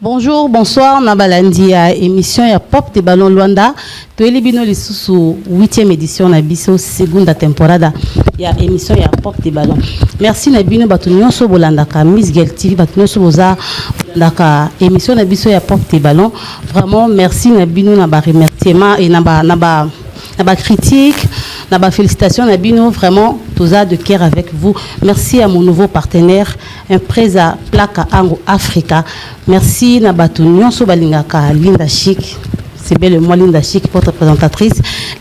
Bonjour, bonsoir, Nabalandi à émission ya Pop de Ballon Luanda. Toeli bino lisusu 8e édition na biso segunda temporada ya émission ya Pop de Ballon. Merci na bino batu nyonso bolandaka Miss Girl TV batu nyonso boza bolandaka émission na biso ya Pop de Ballon. Vraiment merci na bino na ba remerciement et na ba critique, na ba félicitations na bino vraiment toza de cœur avec vous. Merci à mon nouveau partenaire Impreza Plaka Ango Africa. Merci na batu nyonso balingaka Linda Chic. C'est belle moi Linda Chic, votre présentatrice.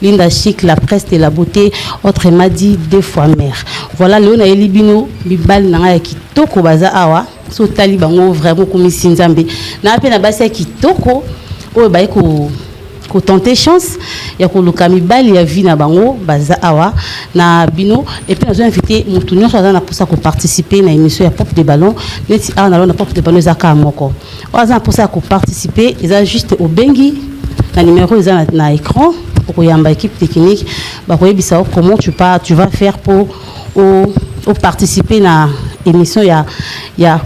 Linda Chic, la presse et la beauté. Autrement dit, 2 fois mère. Voilà, le na elibino bibal na ya kitoko baza awa. So talibango vraiment comme sinzambe. Na pe na basa kitoko o ba ko tenter chance ya ko lukami bali ya vie na bango baza awa na bino et puis nous avons invité mutu nyonso za na posa ko participer na émission ya Pop de Ballon neti awa na Pop de Ballon za ka moko oza posa ko participer ils juste au bengi na numéro ils na écran pour yamba équipe technique ba ko yebisa comment tu vas faire pour participer na émission ya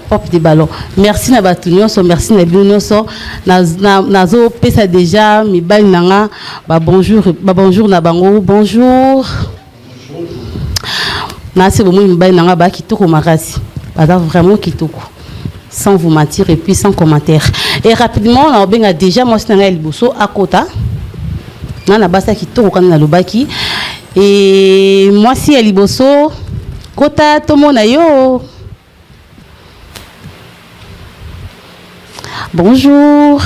Pop de Ballon. Merci na batu nyonso, merci na bino nyonso. Nazo pesa déjà mi bal nanga ba bonjour na bango, bonjour. Na c'est bon mi bal nanga ba kitoko makasi. Ba vraiment kitoko. Sans vous mentir et puis sans commentaire. Et rapidement on a déjà moi c'est nanga liboso à kota. Na basa kitoko kana na lobaki et moi si ya liboso kota tomona yo. Bonjour.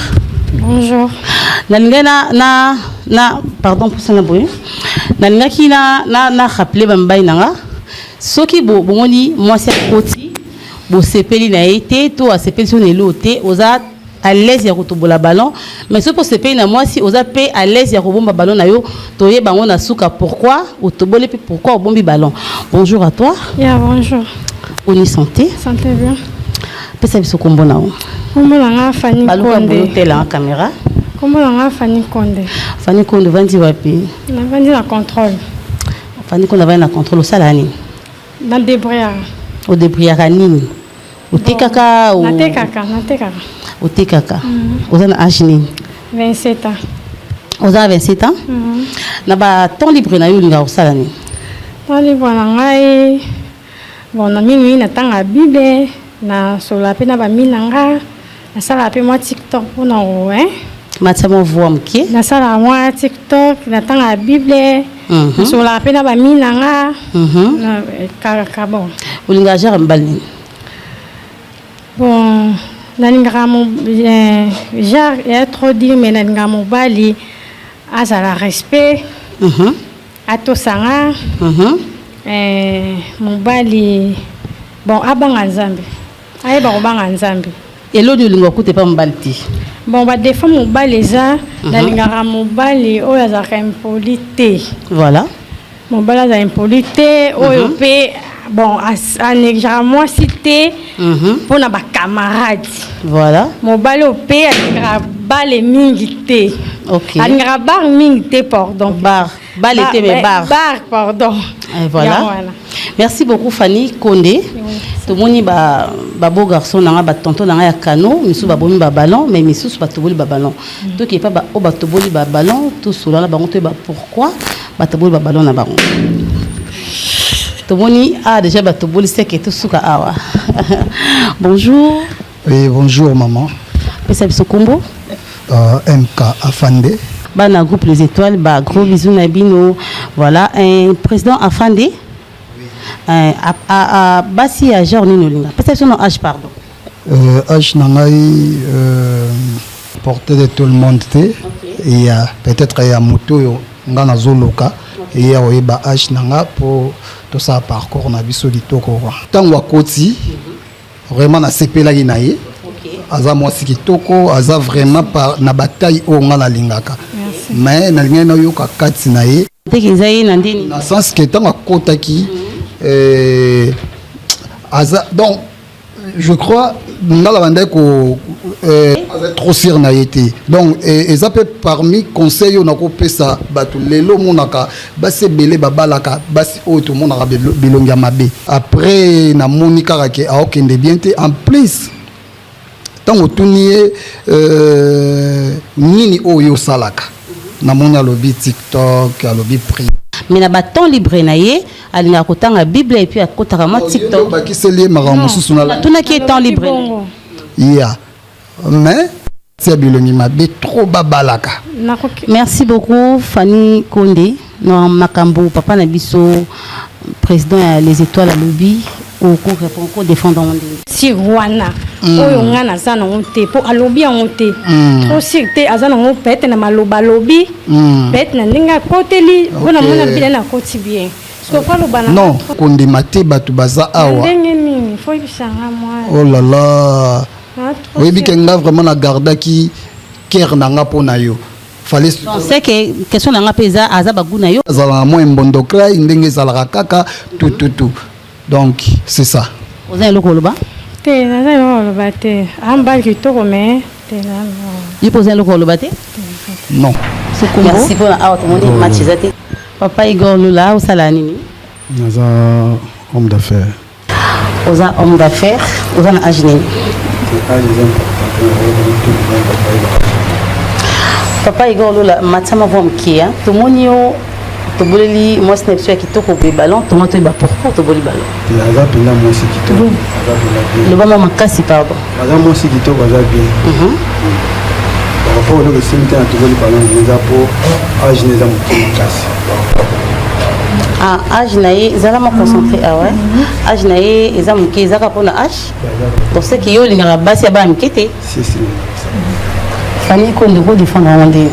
Bonjour. Pardon pour ça na boye. Na ki na rappeler bambai nanga. Soki bongoni moi c'est koti bo sepeli na été to a sepeli sur ne loté oza à l'aise ya kotobola ballon mais ce pour sepeli na moi si oza pe à l'aise ya kobomba ballon na yo toye bango na suka pourquoi otobole pe pourquoi obombi ballon. Bonjour à toi. Yeah, bonjour. On y santé. Santé bien. Pesa biso kombo na o. Kombo na Fanny Konde. Baluka la caméra. Kombo na Fanny Konde. Fanny Konde vandi wapi? Na vandi na contrôle. Fanny Konde va na contrôle au salani. Na débrouillard. Au débrouillard nini? Au tekaka ou na tekaka. Au tekaka. Oza na âge nini? 27 ans. Oza 27 ans? Na ba temps libre na yo linga au salani. Temps libre na ngai. Bon na mingi na tanga Bible. Na sola pe na ba minanga na sala pe moi TikTok pour na ouais matia mo voix mki na sala moi TikTok na tanga Bible na sola pe na ba minanga na ka bon ulinga jar mbali bon na linga mo jar est trop dire mais na linga mo bali azala respect ato sanga mo bali bon abanga nzambe aye ba robanga nzambe elo ni lingo kute pa mbalti bon ba des fois mobali eza na lingara mobali oyo azaka impolite voilà mobali aza impolite oyo pe bon anegera moi cité pour na ba camarade voilà mobali o pe anegera bale mingi te OK anegera bar mingi te pardon bar était mais bar pardon et voilà. Merci beaucoup Fanny Konde. Tout le monde ba beau garçon nanga ba tonton nanga ya kano, misu ba bomi ba ballon, mais misu ba toboli ba ballon. To qui pas ba o ba toboli ba ballon, tout cela là ba on te ba pourquoi ba toboli ba ballon na ba. Tout le monde a déjà ba toboli c'est que tout suka awa. Bonjour. Oui, bonjour maman. Pesa biso kombo. MK Afande. Bana groupe Les Étoiles, bah gros bisous Nabino. Voilà, un président Afande. Basi à journée nous peut-être son âge pardon. Âge nangai porté de tout le monde et peut-être il y a moto ngana zoloka et ya oyeba âge nanga pour tout ça parcours na biso litoko. Tango akoti vraiment na sepela inaye. Aza mwasi kitoko aza vraiment par na bataille o ngana lingaka. Mais na lingena yo ka kati na ye. Tekizayi na ndini. Na sens que tango akotaki donc je crois dans la bande ko trop sûr na été donc et ça peut parmi conseil on a coupé ça batu lelo monaka basi belé babalaka basi o tout monde a bilonga mabe après na monika ke a okende bien en plus ntango otuni ye nini oyo osalaka namoni alobi TikTok alobi pri mais na baton libre na ye alingaka kotanga bible et puis akotaka mwa TikTok bakiseli ye makambo mosusu na tunaki temps libre ya mais tia bilongi mabe trop babalaka. Merci beaucoup Fanny Konde na makambo papa na biso président les étoiles à lobby au cours répond ko défendant monde si wana oyo ngana sana onte po alobi onte trop sirte azana ngo pete na maloba lobi pete na ninga koteli bona mona bila na koti bien so fa lo bana non Konde mate batu baza awa ndenge nini faut bisanga moi oh là là oui bien nga vraiment na gardaki cœur nanga pona yo fallait c'est que question nanga pesa azaba guna yo azala mo mbondokra ndenge zalaka kaka tout donc c'est ça oza eloko loba te naza eloko loba te ambali kitoko mais te na yo poza eloko loba te non c'est comment merci pour awa tomoni match ezate papa Igor Lula osala nini naza homme d'affaires oza homme d'affaires oza na âge nini papa Igor Lula matama vom kia tomoni yo toboleli moi snapso ya kitoko pe ballon tomato ba pourquoi toboli ballon aza pena moi si kitoko le bama makasi pardon aza moi si kitoko aza bien par rapport au simple na toboli ballon neza po âge neza makasi âge na ye ezala ma concentré ouais âge na ye eza moke ezaka mpona âge donc c'est que yo olingaka basi ya bana mike te Fanny Konde ko défendre monde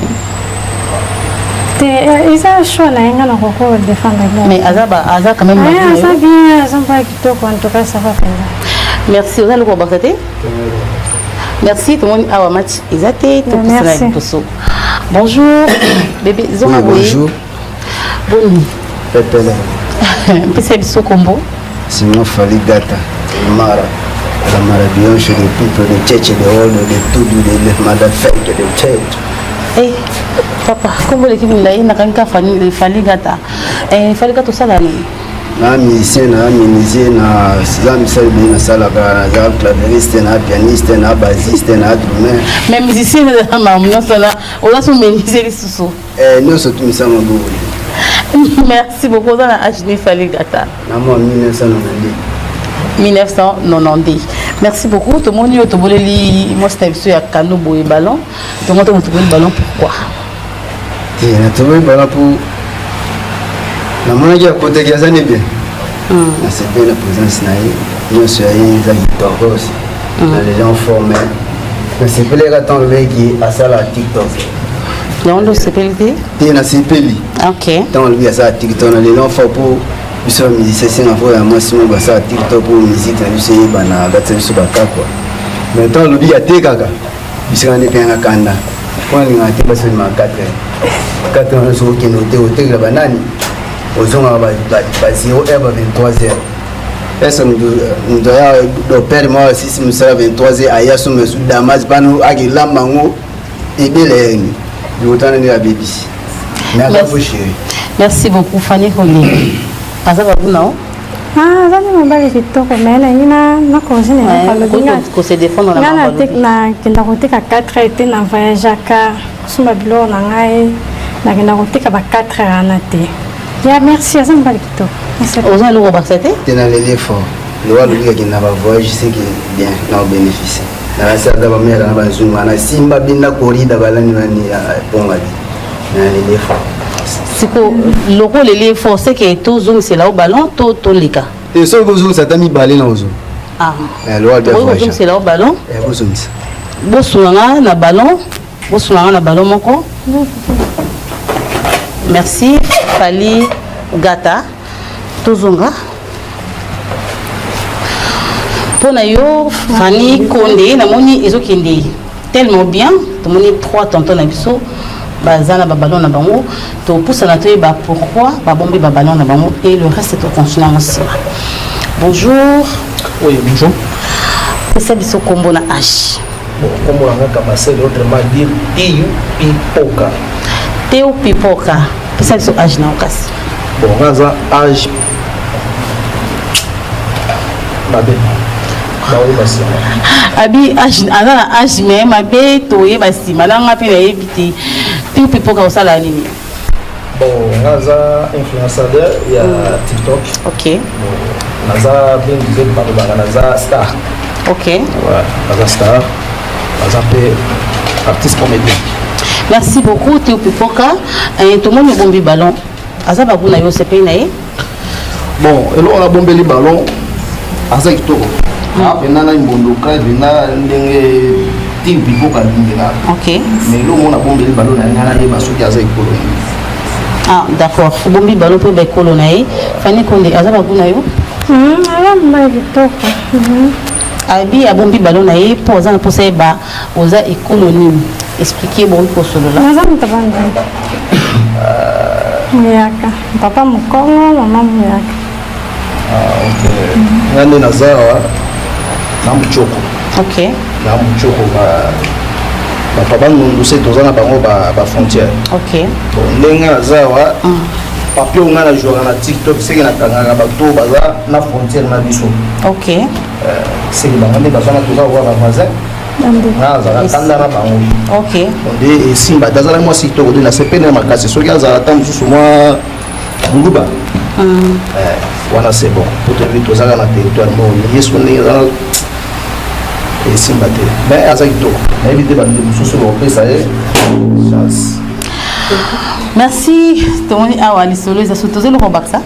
isa choix na yenga na koko défendre mais aza quand même aza bien aza pas kitoko en tout cas ça va faire merci oza loko bakate merci tout le monde awa match ezate to kusala poso bonjour bébé zonga bonjour boni pepele mpesa biso kombo Simon Fali Gata Mara la Marabion chez les people de Tchétché de Hall de tout de Madafek de Tchétché. Eh papa kombo l'équipe ndayi nakanka Fali Gata Fali Gata osala nini na musicien na menuisier na misala bien na salaka na claviériste na pianiste na bassiste na drummer même musicien na mamnyonso na oza so menuisier lisusu nyonso tumisa mabubu. Merci beaucoup za na âge ni Fali Gata na moi 1990 merci beaucoup tout le monde to boleli moi c'était sur ya kano boy ballon tout le monde to boleli ballon pourquoi na to boleli ballon pour na mona ya côté ya zane bien na c'est bien la présence na ye nous sur ye za kitoko aussi na les gens formés mais c'est pas les gars le qui à ça la TikTok non le CPLT et na CPLI OK dans lui à ça TikTok na les gens faut pour biso musicien c'est ngafo ya masimo ba ça TikTok pour musique na biso bana gata biso baka quoi mais tant le bi ya tekaka biso ne penga kanda kwa ni ngati baso ma 4 ans so ki no te hotel la banani ozonga ba 0 heure 23h esa ndo ya do père moi si me sera 23h aya so me sous damas banu agila mango ebele ni yotana ni la BBC merci beaucoup Fanny Konde azaba kuna zani mobali kitoko mais na ngina na congé ko se défendre na mabalo na kenda koteka 4 été na voyage aka suma bilo na ngai na kenda koteka ba 4 ana te ya merci azan mobali kitoko oza loko basate tena lele fort le wa luka kenda ba voyage c'est que bien na bénéfice na sa da ba mera na ba zunga na simba binda corrida balani nani ponga na lele fort siko loko lele fort c'est que tout zoom c'est là au ballon tout lika et so go zoom ça t'a mis balé na ozo le wa de voyage c'est là au ballon go zoom bosulanga na ballon moko merci Fali Gata tozonga pona yo Fanny Konde na moni ezokende tellement bien to moni 3 tontons na biso bazana ba ballon na bango to poussa na to ba pourquoi ba bomber ba ballon na bango et le reste est au continent aussi. Bonjour. Oui, bonjour. C'est biso kombo na H. Bon, comme on a commencé autrement dire Pipoka. Théo Pipoka. C'est biso H na okasi. Bon, on a âge Babé. Abi âge mais ma bé toye basi malanga pe na yebiti tu peux pas ça la ligne. Bon, naza influenceur ya TikTok. OK. Naza bien disait par naza star. OK. Ouais, naza star. Naza pe artiste comédien. Merci beaucoup tu peux pas tout le monde bombi ballon. Aza ba kuna yo sepe na ye. Bon, elo on a bombé le ballon. Aza kitoko. Ah, benana imbondo ka bena ndenge team people ka ndinga. OK. Mais lo on a bombé le ballon na ngana ye basuki aza ikolo. Ah, d'accord. Bombi ballon pour ba ikolo na ye. Fani konde aza ba kuna yo. Ala mba kitoko. Abi a bombi ballon na ye pour za pour ça ba oza ikolo ni. Expliquez bon pour cela. Naza mtabanga. Muyaka. Papa mukongo, mama muyaka. Ah, ok. Ngande nazawa na muchoko. OK. Na muchoko ba papa nundu se tozana bango ba frontière. OK. Bon ndenge nazawa papio ngana jouer na TikTok c'est na kangaka bato baza na frontière na biso. OK. C'est ba ngande bazana toza wa ba voisin. Naza kanda na bango. OK. Onde simba dazala moi TikTok de na sepene makasi soki azala tam susu moi Buluba. Voilà, c'est bon. Pour te dire, tu as un territoire, il y a ce qu'on est et Simbaté. Mais à ça, il éviter de nous sur le pays, ça est. Merci. Tony Awali Solo, ils ont soutenu le combat ça.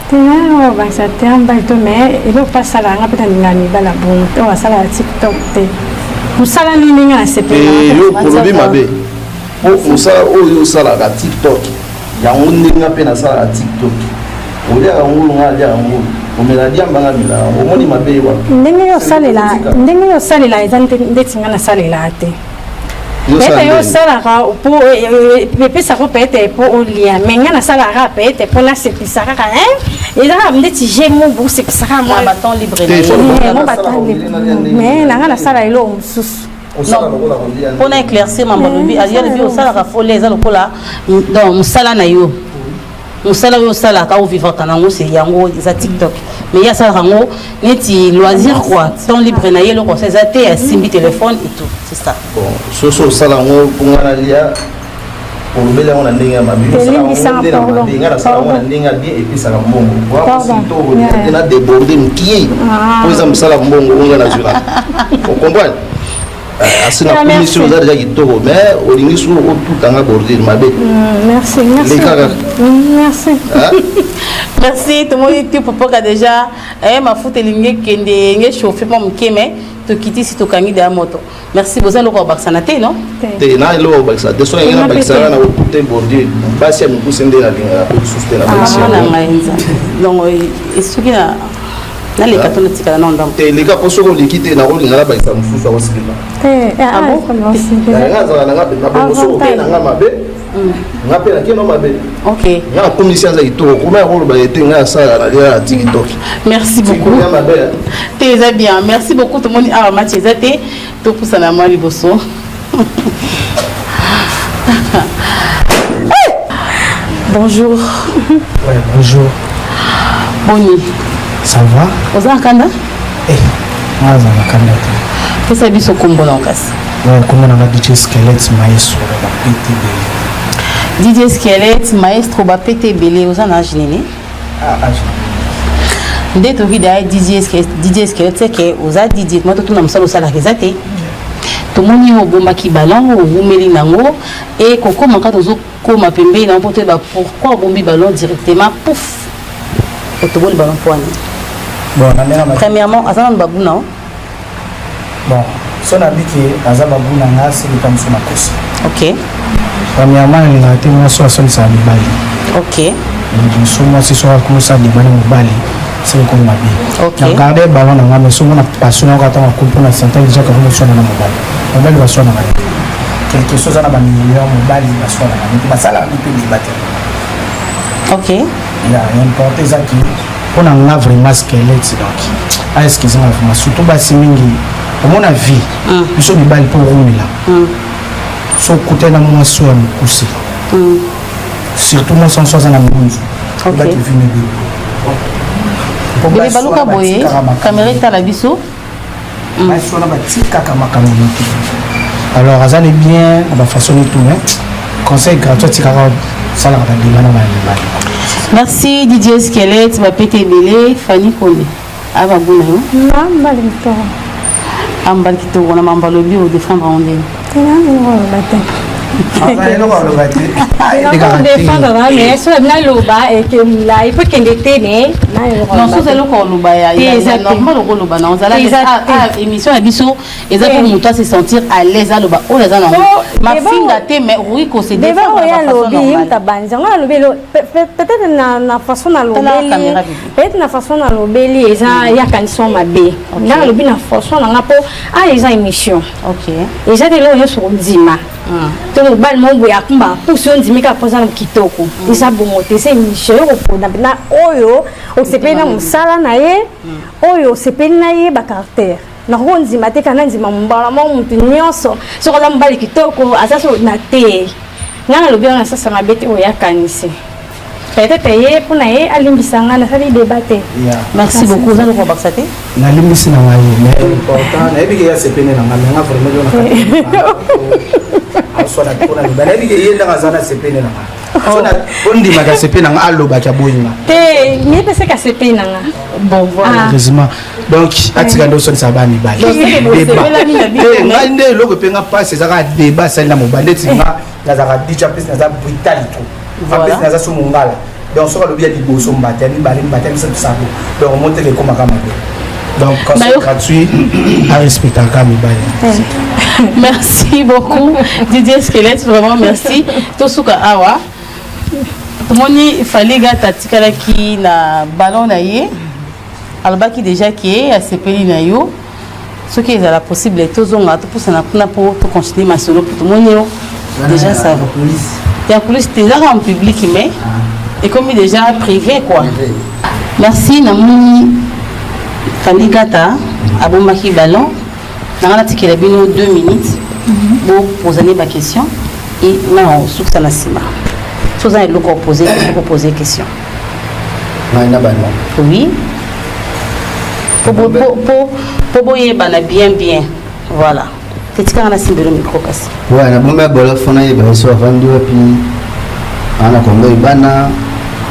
Tena ba sa tamba to me ilo pasala nga peta ngani bala bon to wasala TikTok te. Musala ni ninga sepe. Yo polobi mabe. O musala o yo sala ga TikTok. Ya nguninga pe na sala TikTok. Olia ngulu ngalia ngulu. Omeladia mbanga bila. Omoni mabe wa. Ndenge yo salela ezante ndetinga na salela te. Pete yo salara po pepesa ko pete po olia menga na salara pete po na sepisa ka ezaka ndeti jemo bu sepisa ka mo bâton libre mo bâton libre mais na na sala elo mususu. Pour éclaircir ma malobi alia le bio sala ka folle eza lokola donc musala na yo musala yo sala ka vivre kana ngo c'est yango za TikTok mais ya sala ngo neti loisir quoi temps libre na yelo ko c'est até à simbi téléphone et tout c'est ça. Bon so sala ngo pungana lia pour le bela on a ndinga mabi sala ngo ndinga sala ngo ndinga bien et puis sala mbongo kwa sito on a débordé mkié pour ça musala mbongo on na jura vous comprenez asina commission za déjà kitoko mais olingi sur tout anga bordir mabe. Merci merci merci to mo youtube popoka déjà ma foot elingi kende nge chauffer pour mkeme to kiti si to kangi de moto merci boza loko baksana te non te na lo baksa de so ngena baksana na côté bordir basi mi kusende la linga pour soutenir la mission na ngainza donc esukina na le katona tika na ndam te le ka poso ko likite na ko lingala baksa mfusa ko sikila ngaza na ngabe na boso ko na ngamabe ngape na kino mabe. OK na commission za itoko kuma ko ba ete nga sala na dia TikTok. Merci beaucoup très bien merci beaucoup tout le monde a match ezate to pusana mali boso. Bonjour. Ouais, bonjour. Boni. Ça va? Oza kanda? Moi za kanda. Pesa biso kombo na kasi. Ouais, kombo na DJ Skelette Maestro ba PTB. DJ Skelette Maestro ba PTB oza na ajnene. Âge. Nde to vida DJ Skelette c'est que oza DJ moi to na musalo sala kezate. To moni o bomba ki ballon o umeli nango et koko maka tozo koma pembe na porter ba pourquoi bombi ballon directement pouf. Et to bol ballon poani. Bon, premièrement azana babuna. Bon, so na biki azaba babuna ngasi comme ça na kosi. OK. Premièrement, il a été moi soit seul ça libali. OK. So moi si soit comme ça libali mobali. C'est comme ma vie. OK. Na garder ballon na ngame so na passion ka ta ko pour santé déjà que vous na mobali. Mobali va so na ngame. Quelque chose na ba million mobali va so na ngame. Ba sala ni pe libate. OK. Il a importé ça qui on a vraiment squelette donc. Est-ce qu'ils ont vraiment surtout ba simingi à mon avis. Ils sont libali pour rouler. So côté na moi so am kusi. Surtout moi sans chose na munzu. OK. Ba ki filmer bi. Bele baluka boye caméra ta la biso mais on a bâti kakama kamouti alors azan est bien on va façonner tout mais conseil gratuit tikara ça la va demander na merci Didier Squelette va péter belé Fanny Kone ava buna yo non mal to ambal ki to na mambalo bi o défendre en ligne mais so na loba et que là il faut qu'il était né non so c'est le ko loba ya normal ko loba na on zala émission na biso eza pour muta se sentir à l'aise à loba o eza na ma finga te mais oui ko se défendre de façon normale ta banza ngala lobelo peut-être na façon na lobeli peut-être na façon na lobeli eza ya kanison mabe ngala lobi na façon na ngapo eza émission OK eza de lo yo so ndima to bal mombo ya kumba puso ndimika poza na kitoko eza bongote c'est émission yo ko na oyo o sepena musala na ye oyo sepena ye ba caractère na ko ndima te kana ndima mbala mo mutu nyonso so ko za mbali kitoko asaso na te ngana lobi na sasa na bete o ya kanisi peut-être ye pona ye alimbisanga na sali débattre merci beaucoup za ko baksate na limbisi na ngai mais important na ebi ya sepena na ngai nga vraiment yo na soit na kona ni bana ebi ye ndanga zana sepena na ngai so na ndima ka sepena nga aloba ka boyinga te ni pese ka sepena nga bon voilà heureusement donc atika ndo so sa ba mi ba ngai nde loko penga passe za ka débat ça na mobande tinga na za ka dicha pese na za brutality voilà na za so mongala donc so ka lobia liboso mbata ni bali mbata ni ça donc monte les comme kama donc quand c'est gratuit à respecter kama bali merci beaucoup Didier Squelette vraiment merci tosuka awa moni faliga tatikala ki na ballon na ye albaki déjà qui a sepeli na yo ce qui est la possible tozonga to pour ça na pour continuer ma solo pour tout le monde déjà ça va il y a plus déjà en public mais et comme déjà privé quoi merci namuni faliga ta abomaki ballon na tikela bino 2 minutes pour poser ma question et non sur ça la sima chose à le poser question oui pour boyer bana bien voilà c'est quand on a simbe le micro casse ouais na bomba bolo fona ye ba so avandi wapi ana kombe bana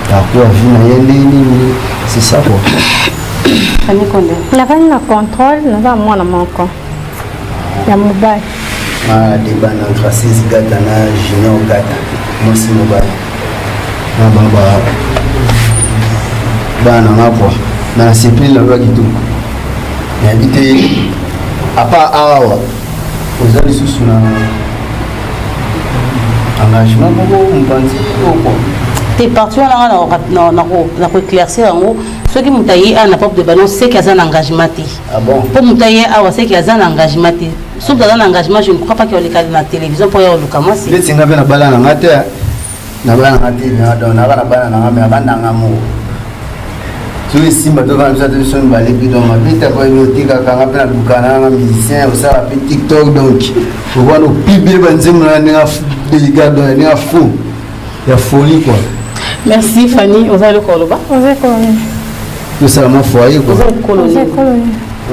ta kwa vina yende nini c'est ça quoi Fanny Kone la vanne na contrôle na va moi na manko ya mobile débat entre Assis Gata na Junior Gata moi c'est mobile na bana ngapwa na sepeli la loi kitu na habité à part awa aux amis sous na engagement pour mpanzi quoi t'es parti na éclaircir en haut ceux qui mutayi a na pop de ballon c'est qu'il y a un engagement ah bon pour mutayi a c'est qu'il y a un engagement sauf dans un engagement je ne crois pas qu'il y a le cas de la télévision pour y avoir le comment c'est les singa na bala na ngate na bala na ngate na bala na ngame abanda ngamo tu es simba to va nous attention balé puis donc ma bite pas bibliothèque quand on a bukana na musicien au ça fait TikTok donc faut voir nos pibé banzim na nga délicat na nga fou il y a folie quoi merci Fanny on va le coloba on va colonie tout ça ma foyer quoi on va colonie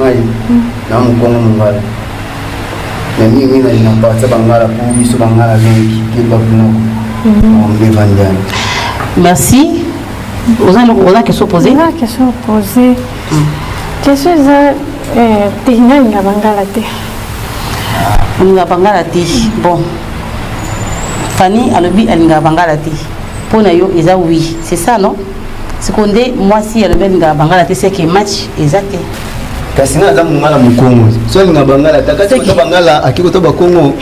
ouais na mon kongo ngala mais mimi na pas ça bangala pour biso bangala donc qui va venir on me vendre merci on a question posée question posée question technique na bangala te on a bangala te bon Fanny alobi alinga bangala te pona yo eza oui c'est ça non c'est qu'on dit moi si alobi alinga bangala te c'est que match exact kasi na zamu ngala mukongo so alinga bangala ta kasi ko bangala akiko to bakongo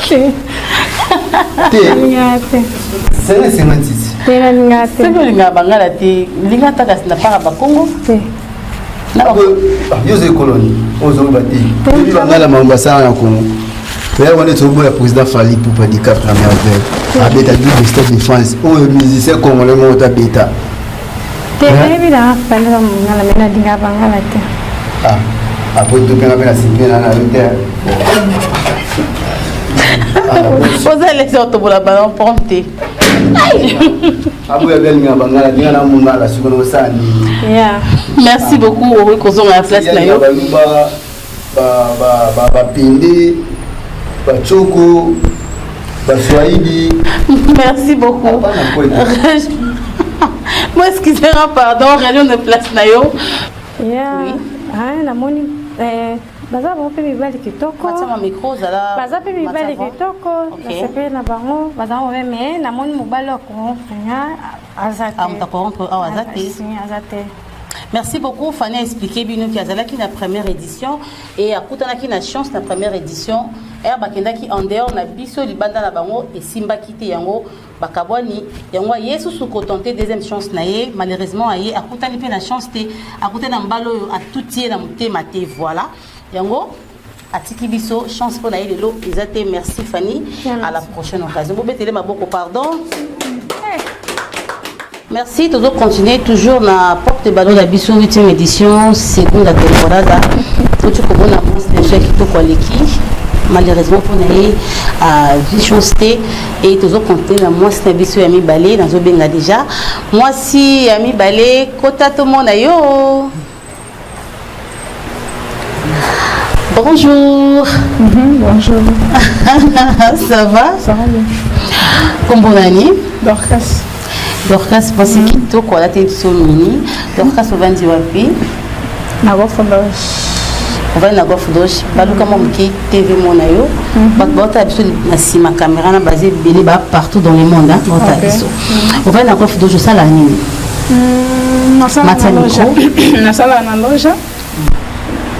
te c'est semantis tena ngate c'est que linga bangala te linga ta kasi na para bakongo te na yo ze colonie ozo bati ni bangala mamba sana na kongo mais on est au bout du président Fali pour pas dire cap la merde abeta du stade de France ou musicien congolais mo ta beta te bila pala ngala mena dinga bangala te ah après tout quand on a signé na terre vous allez sortir pour la ballon prompté abu ya belinga bangala dinga na mungala sikono sani yeah merci beaucoup au kozonga la place na yo bapende bachoko baswahili. Merci beaucoup. Moi, excusez-moi, pardon, réunion de place nayo. Namoni baza bango mpe mibali kitoko baza mpe mibali kitoko nasepeli na bango baza ngo me namoni mobali wa corrompre aza te. Merci beaucoup. Fanny a expliqué bien qu'il y a la première édition et à Koutanaki na chance la première édition. Et bakendaki en dehors na biso libanda na bango et simba kiti yango bakabwani yango yesu sou contenté deuxième chance na ye malheureusement aye akutani pe na chance te akutana na mbalo a toutie na mutema te voilà yango atiki biso chance pour na ye lelo ezate. Merci Fanny. À la prochaine occasion. Bobetele maboko pardon. Merci, toujours continuer, toujours na porte ballon de la Bissou 8e édition, seconde temporada. Tout ce qu'on a déjà qui tout qualifié. Malheureusement pour nous à Vichonceté et toujours continuer la moi c'est Bissou ami balé dans Obenga déjà. Moi si ami balé kota tout monde ayo. Bonjour. Bonjour. Ça va? Ça va bien. Comment on a dit? Dorcas. Dorcas pense que tout quoi la tête sur mini. Dorcas au 20 wapi. Na gofondosh. On va na gofondosh. Baluka momki TV monayo. Bota biso na sima caméra na basé belé ba partout dans le monde hein. Bota biso. On va na gofondosh ça la nini. Na sala na loja. Na sala na loja.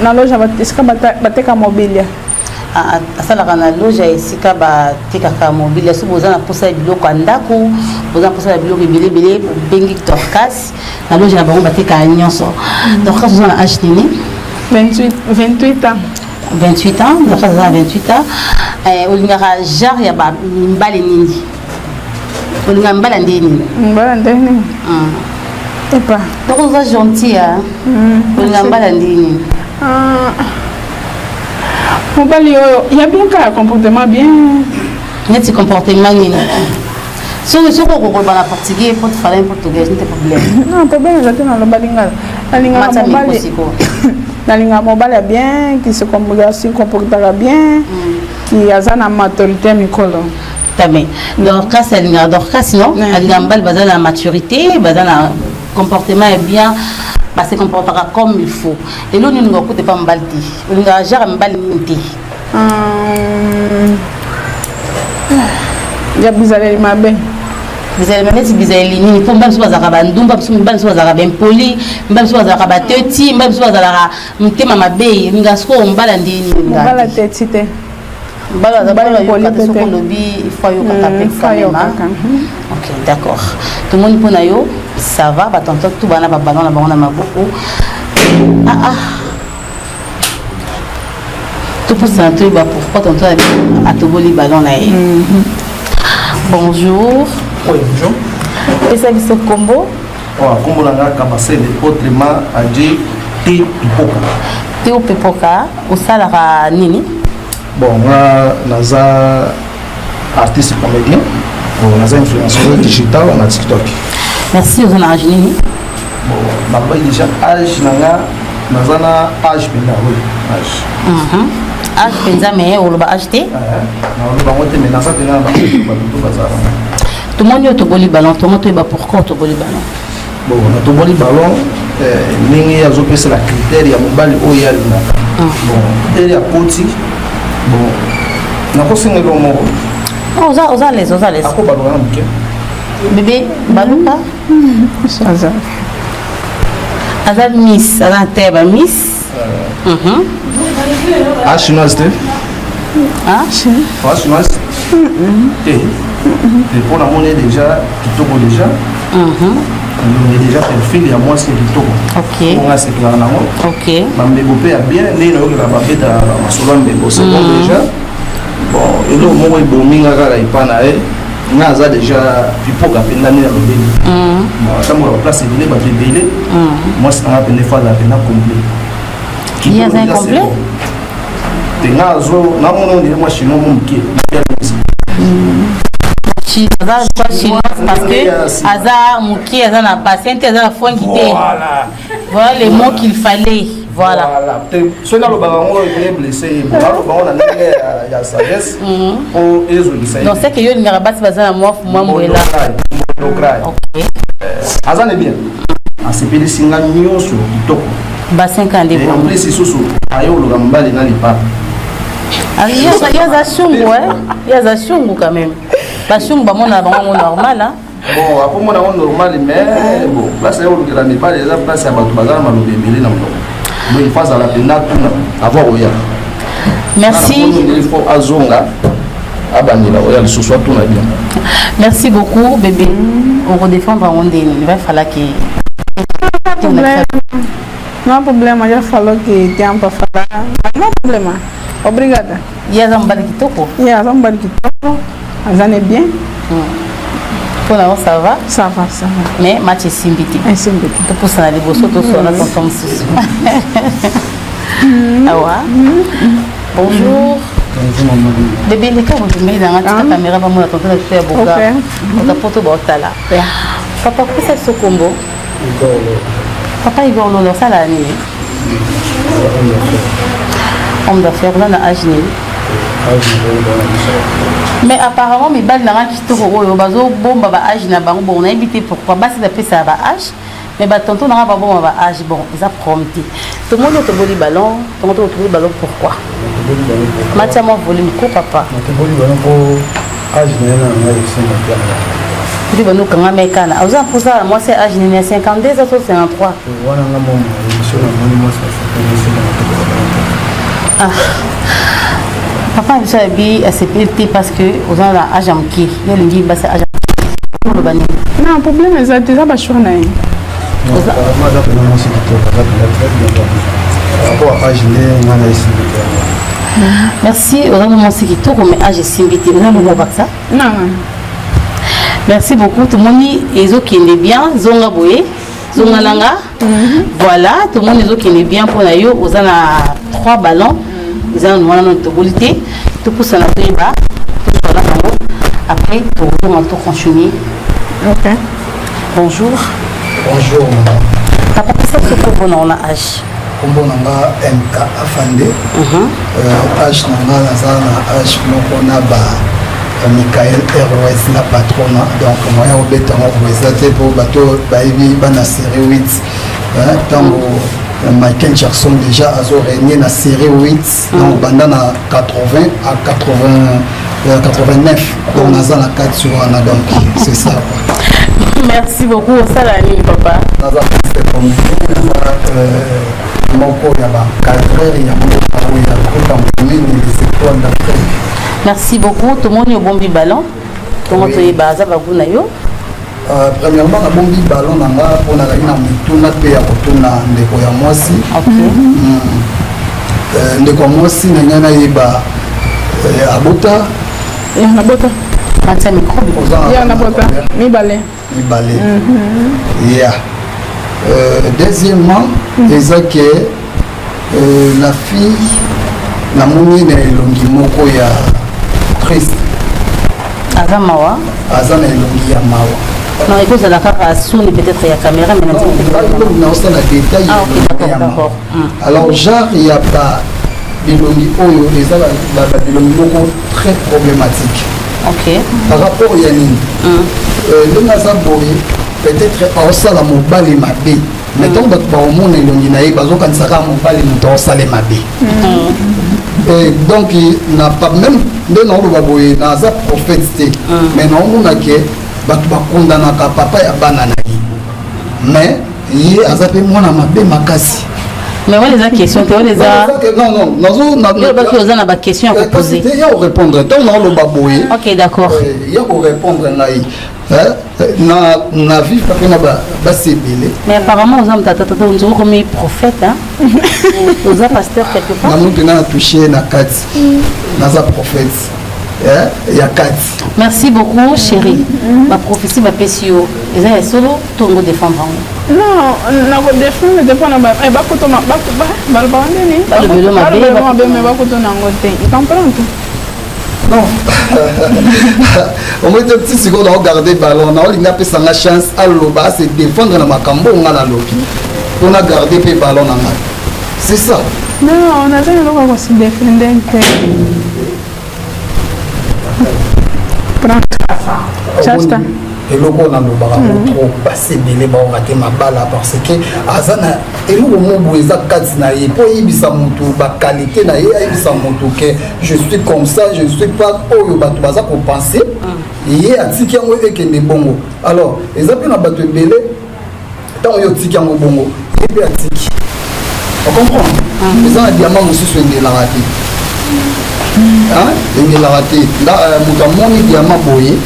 Na loja bateka bateka mobilia. asalaka na loge esika batekaka mobile so boza na posa ya biloko ya ndako boza na posa ya biloko ebelebele bobengi Dorcas na loge na bango batekaka nyonso. Dorcas oza na age nini? 28 ans. 28 ans, Dorcas oza na 28 ans. Olingaka genre ya bambale nini? Olinga mbala ndeni? Mbala ndeni. Epa. Donc oza gentil hein? Olinga mbala ndeni? Mobali il y a bien qu'un comportement bien. Net comportement nini? Si on comprend la portugais, pour te parler en portugais, n'est pas problème. Non, problème j'attends dans le balingal. La linga mobali bien, qui se comportera bien, qui a une maturité micolo. Tamé. Dorcas elle n'a Dorcas non? Elle n'a pas la maturité, la comportement est bien. Parce que comportera comme il faut. Et là, nous ne pouvons pas me balder. Nous ne pouvons pas me balder. Il y a bizarre ma belle. Bizarre ma belle, c'est bizarre l'ini. Pour même si vous avez un bandum, même si vous avez un poli, même si vous avez un teti, même si vous avez un thème ma belle, nous avons un balandi. Nous avons la tête. Ok, d'accord. Tout le monde pour nayo, ça va, bah tantôt tout bana ba ballon na banana maboko. Tout pour ça tout bah pourquoi tantôt à tout boli ballon na. Bonjour. Oui, bonjour. Et ça c'est combo? Oh, combo langa kabasé autrement a dit Théo Pipoka. Théo Pipoka, au salara nini? Bon, moi, naza artiste comédien, naza influenceur digital na TikTok. Merci, vous en avez nini? Bon, bah déjà âge naza na âge penda oui, âge. Âge penda mais on va acheter? Na on va monter mais naza penda ba tout bazar. Tout le monde est au boli ballon, tout le monde est pourquoi au boli ballon? Bon, na to boli ballon ningi ya zopesa la critère ya mobali oya na. Bon, critère ya poti. Bon, na kosinga lo mo. Oza les. Ako baluka mke. Bébé, baluka? Ça. Aza Miss, aza teba Miss. Ah, chinoise te? Ah, chinoise? Et pour la monnaie déjà, kitoko déjà. On est déjà perfil à moi c'est kitoko. Ok. On a c'est clair na moi. Ok. Mambe bopé a bien, né na yoka ba beta ma solo mbebo c'est bon déjà. Bon, et là moi bon minga kala ipana nga za déjà pipoka pendani na lobeli. Ça moi la place est ba bébélé. Moi c'est na pende fois la pena complet. Il y a un complet. Tenga zo na mono ni moi chino mon mki. Parce que Aza Mouki, Aza na patiente, Aza na fongi. Voilà. Voilà les mots qu'il fallait. Voilà. Ce n'est pas le blessé. On a la sagesse. Donc c'est que yo n'ira pas se baser à moi là. Ok. Azan est bien. A se pele singa nyonso kitoko. Ba 5 ans de. En plus isusu ayo lo gambali na lipa. Il y a za chungu il y a za chungu quand même. Ba chungu ba mona ba normal hein. Bon, après moi on normal mais bon, place ayo lo gambali pas déjà place à bato bazana malobe belé na moko. Mais il faut à la peine avoir oya. Merci. Il faut azonga. Merci beaucoup, bébé. On redéfend il va falloir que. Non problème, il va falloir que tu aies un peu de non problème. Obrigada. Il y a un bal qui toque. Il y a un bal qui toque. Ça est bien. Pour l'instant, ça va. Ça va, ça va. Mais match est symbité. Symbité. Tu peux ça aller bosser tout sur la tonton sous. Ah ouais. Bonjour. Bébé, les cas, vous mettez dans la caméra, vous m'avez entendu faire beaucoup. On a porté au là. Papa, qu'est-ce que c'est ce combo? Papa, il va en l'honneur, ça l'a année. Homme d'affaires, là, on a âge. Mais apparemment, mes balles n'ont qui te roulent. Bon, bah, âge n'a pas bon. On a invité pourquoi? Bah, c'est d'après ça, bah, âge. Mais bah, tonton n'a pas bon, bah, âge. Bon, ils ont prompté. Tout le monde a trouvé le ballon. Tout le monde a trouvé le ballon pourquoi? Mathieu m'a volé le coup, papa. Tu dis, nous, quand on est calme. Pour ça, moi, c'est âge 52, ça, c'est 53. Ah. Papa, je suis habillé à CPT parce que aux gens là, âge amki. Il y a le dit, bah, c'est âge amki. Non, le problème, c'est déjà pas sûr. Merci aux gens de mon séquito, mais âge est invité. Vous n'avez pas ça? Non. Merci beaucoup. Tout le monde est qui est bien. Zonga Boye, Zonga Langa. Voilà, tout le monde est bien pour nous. Aux gens à 3 ballons. Ils ont notre qualité. Tout pour ça, tout bas. Tout là après, tout le monde a continué. Ok. Bonjour. Bonjour. Papa, qu'est-ce que vous avez dans l'âge? Kombo nanga MK Afande. H nanga na H moko na ba Michael Airways la patrona. Donc moi au béton on va te pour bateau baby bana série 8. Tango Michael Jackson déjà a régné na série 8 donc pendant 80 à 89 donc naza na 4 sur ana donc c'est ça quoi. Merci beaucoup Salani papa. Naza c'est comme merci beaucoup. Tout le monde est au bon ballon. Comment tu es basé à Bagunayo? Premièrement, la bombe ballon pour la ligne en tout pays à Kotuna ndeko ya mwasi. Ndeko ya mwasi nangana yeba abota. Ya nabota. Atia micro. Ya nabota. Mi balé. Yeah. Deuxièmement, que la fille la mouni na elongi moko ya triste. Azamawa. Azana elongi ya mawa. Non, écoute, ça a sonné peut-être il y a caméra, mais non, c'est la détail. Ah, ok, d'accord. Alors, genre, il n'y a pas elongi oyo, les elongi moko très problématique. Ok. Par rapport à Yanine, le Nazaboye, peut-être osala mobali mabe mettons bato baomona elongi na ye bazokanisaka mobali moto osala mabe donc na pas même nde naoloba boye naza prophète te mais naomona ke bato bakondanaka papa ya bana na ye mais ye aza mpe mwana mabe makasi. Mais on les a questions, on les a. Non, on a des questions à vous poser. Il y a à répondre. Ok, d'accord. Il y a à répondre. Na vie parce que na ba sebele. Mais apparemment aux hommes on dirait comme prophète hein. Aux hommes pasteur quelque part. Na mutu na touché na kati. Na za prophète. Il y a 4. Merci beaucoup chérie. Ma prophétie va pessio. Et ça est solo tongo défendre. Non, na ko défendre dépend na ba ko to ma ba ba ndeni. Ba le belo ma be mais ba ko to na ngote. Tu comprends tout? Non. On va dire petit seconde à regarder ballon. On a eu une chance à l'oba se défendre dans ma cambo on a loki. On a gardé le ballon en main. C'est ça. Non, on a jamais le se défendre. Chasta. Et le on a le ballon trop passé belé ba raté ma balle parce que azana et nous mo eza katsina et pour ibisa mutu ba qualité na ye ibisa mutu que je suis comme ça, je suis pas oyo batu baza ko penser et atiki yango ekende bongo. Alors, ezapi na batu belé tant yo tiki yango bongo et puis atiki. On comprend. Mais ça, un diamant aussi sur une raté. Hein? Une raté. Là, mon diamant boyé.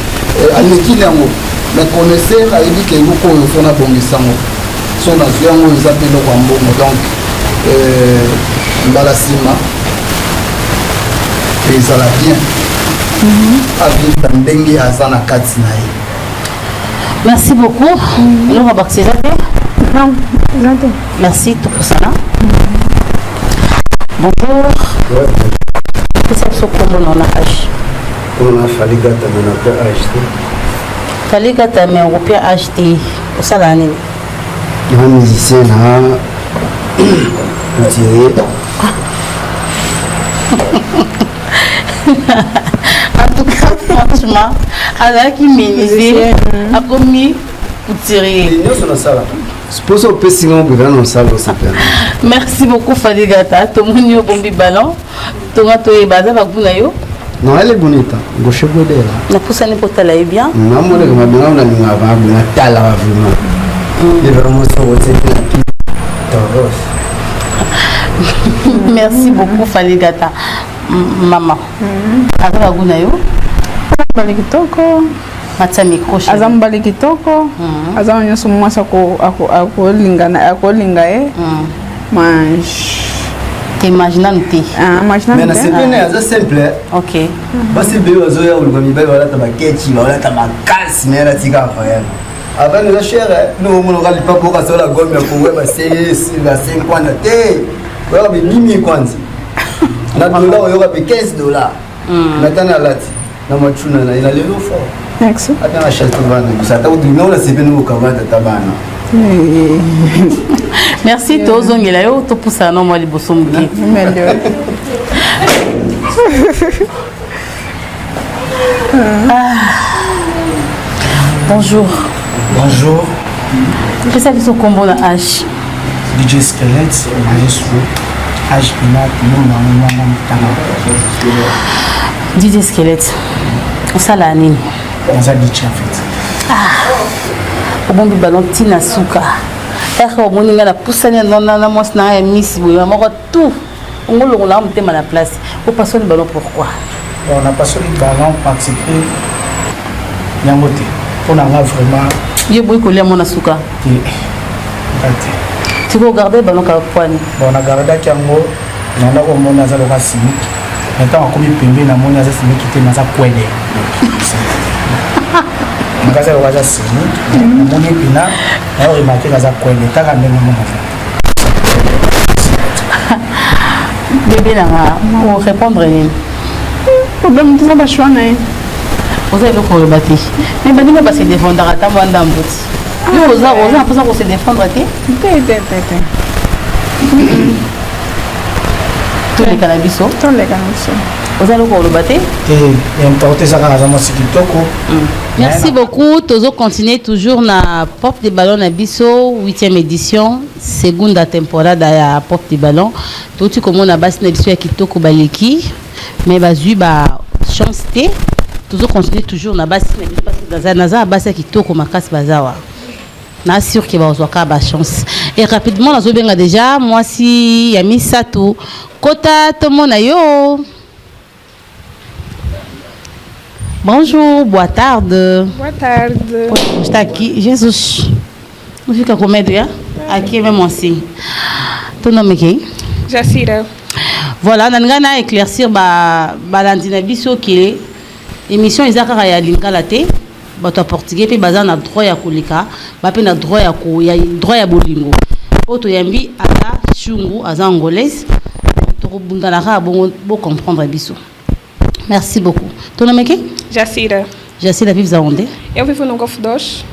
À l'équilibre, mais connaisseur a dit que vous pouvez faire un bon sango. Son avion, ils appellent le Rambo. Donc, Balasima. Et ça l'a bien. Avec Tandengue Azana Katsinaï. Merci beaucoup. Nous va baxer là. Non, j'entends. Merci tout pour ça. Bonjour. Qu'est-ce que c'est que mon âge? On a fallu gâter mon acheté. Fallait gâter mais on peut acheter au salon. Un musicien a tiré. En tout cas, franchement, alors qui m'énerve, a commis pour tirer. Merci beaucoup Fadigata. Tout le monde est bon ballon. Tout le monde est bon. Non, elle est bonita. Gauche bodela. Na poussa ni potala est bien. Non, moi le mabina on a mis avant na tala vraiment. Il va vraiment se retirer. Merci beaucoup Fadigata. Maman. Avec la gounayo. Balikitoko. Matsa micro. Azam balikitoko. Azam nyoso mwasa ko linga Mange. Imaginando te. Mais c'est bien, c'est simple. Ok. Parce que bien aux oeufs, on va mis voilà ta maquette, voilà ta macasse, mais la tika frère. Avant nous cher, nous on aura pas pour ça la gomme pour ouais c'est la 50 té. Ouais mais mimi kwanza. Na dollar on aura $15. Maintenant là na machuna na ina lelo fort. Merci. Attends la chasse bana. Ça t'a dit non là c'est bien nous comment tabana. Merci tozongela yo to poussa no moi liboso muki. Bonjour. Bonjour. Qu'est-ce que c'est combo na H? DJ Skelette, maestro. H Pinat, DJ Skelette. Ça la nini? On a dit en fait. Au bon ballon tina suka. Ero moninga la poussane na mos na ya miss boya moko tout. On le l'a monté à la place. Au passer le ballon pourquoi? On a passé le ballon parce que Yangote. On a vraiment Yo boy collé mon asuka. Tu peux regarder le ballon comme point. On a gardé Kiango, on a comme on a zalo kasimi. Maintenant on commis pembe na mona za simi qui était na za kwele. Ngaza waza simi. Moni pina, na remarqué na za kwele taka ndenge mona. Bébé là, pour répondre problème tu vas pas choisir. vous avez le corps battu. Mais ben nous pas se défendre à ta bande en bout. Nous aux arrosés pour ça qu'on se défendre té. Tous les cannabis. Tous les cannabis. Vous allez le corps battu. Et importer ça dans un sikitoko. Merci beaucoup. Tozo continue toujours na Pop de Ballon na biso 8e édition, seconda temporada ya Pop de Ballon. Tout comme on a bas na biso ya kitoko baleki, mais bazui ba chance té. Tozo continue toujours na bas na biso parce que dans bas ya kitoko makasi bazawa. Na sûr que va avoir ba chance. Et rapidement nazo benga déjà moi si ya misato kota to mona yo. Bonjour, boa tarde. Boa tarde. Está aqui, Jesus. Não fica com medo, já? Aqui é mesmo assim. Teu nome é quem? Jacira. Voilà, nós vamos éclaircir balandina biso que émission izaka ya lingala te. Bato portugais pe bazar na droit ya kolika, ba pe na droit ya ko ya droit ya bolingo. Oto yambi ata chungu aza angolaise. To bunda na ka bon comprendre biso. Merci beaucoup. Ton nom est qui? Jacira. Jacira vive aonde? Eu vivo no Golfo 2.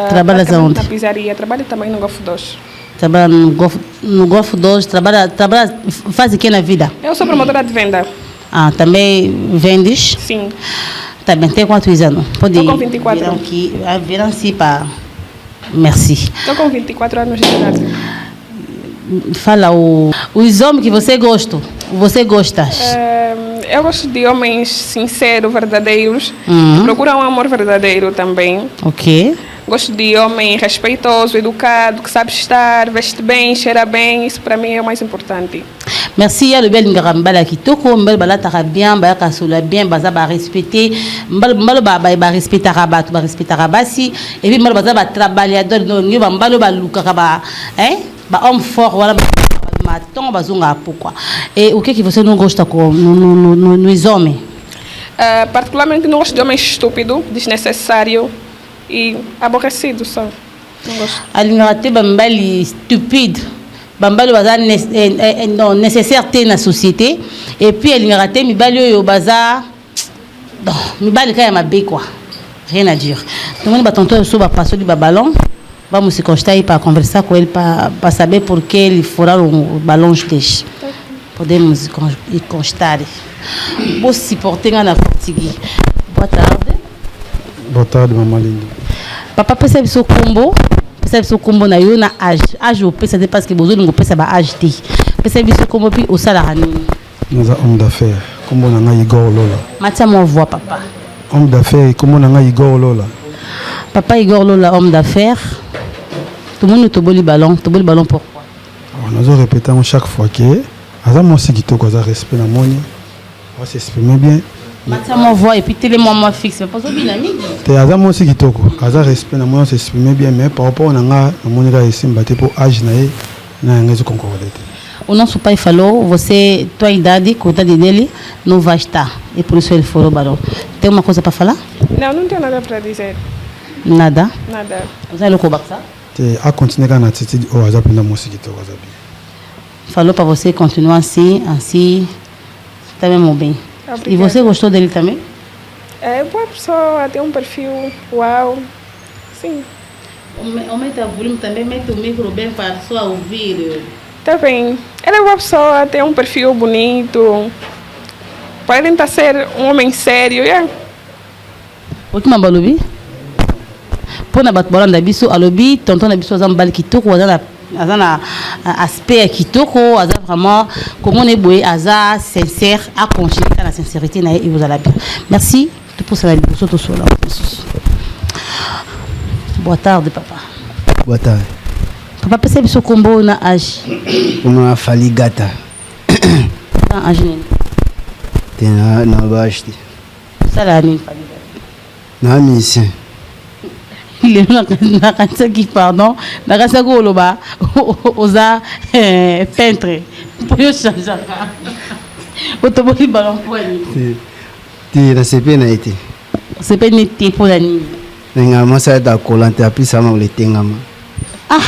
Trabalha aonde? Na pizzaria, trabalho também no Golfo 2. Trabalha no Golfo 2, trabalha, faz o que na vida? Eu sou promotora de venda. Ah, também vendes? Sim. Tá bem, tem quantos anos? Pode Estou com 24. Viram-se para... Merci. Estou com 24 anos de idade. Fala os homens que você gosta. Eu gosto de homens sinceros, verdadeiros. Que procuram um amor verdadeiro também. Ok. Gosto de homem respeitoso, educado, que sabe estar, veste bem, cheira bem. Isso para mim é o mais importante. Merci ya le bel ngambala kitoko mbel bala taka bien ba kasula bien baza ba respecter mbalo ba respecter rabat ba respecter rabasi et puis mbalo baza ba trabalhador no ngiba mbalo ba luka ba ba homme fort wala ba maton bazunga pourquoi et o que você não gosta com nos homens? Particularmente não gosto de homem estúpido, desnecessário e aborrecido só. Não gosto. Alinhate bambali stupide. Bambalo baza nécessaire na société et puis alinhate mibali oyo baza mibali kaya mabe quoi. Rien à dire. Donc on va tantôt sur ba passer du ballon. Vamos se constar para conversar com ele para saber por que ele fora o balão deste. Podemos constar. Vou se porter na português. Boa tarde. Boa tarde, mamãe linda. Papa percebe seu combo? Percebe seu combo na eu na age o pensa de parce que besoin não pensa ba age ti. Percebe seu combo puis au salaire nini. Nous avons homme d'affaires. Combo na Igor Lola. Matia mon voix papa. Homme d'affaires, combo na Igor Lola. Papa Igor Lola, homme d'affaires. Tout le monde te boli ballon pourquoi? Nous avons répété chaque fois que Azam aussi qui te cause respect na moni. On va s'exprimer bien. Matia mon voix et puis télé moi fixe mais pas au dynamique. Te Azam aussi qui te cause respect na moni s'exprimer bien mais par rapport na nga na moni ga esse mbater pour âge na nga concordé. O nosso pai falou, você tua idade, com a idade dele, não vai estar. E por isso ele falou balão. Tem uma coisa para falar? Não tenho nada para dizer. Nada? Nada. Você é louco, Baxa? A continuer na atitude ou Azam na música que tu falou para você continuar assim está mesmo bem. Obrigada. E você gostou dele também? É boa pessoa, tem um perfil uau. Sim. Aumenta o volume também, mete o micro bem para a pessoa ouvir. Tá bem. Ele é boa pessoa, tem um perfil bonito. Pode tentar ser um homem sério, yeah. O que mamba lobi? Pô na batbola da biso, alobi, tonton na biso azambali kitoko, azana aspect kitoko, azana vraiment comment on est boé, azana sincère, à continuer dans la sincérité na et vous allez bien. Merci. Tu pour ça la biso to sola. Boa tarde papa. Boa tarde. Papa percebe seu combo na age. Uma faligata. Na age nem. Tem na baixo. Sala nem faligata. Na missão. Il est na kanisa qui pardon, na kanisa ko loba oza peintre. Pour yo changer. Otoboli ballon poani. Ti na CP na été. CP ni ti pour la nuit. Nga masa da kolante api sama le tengama. Ah.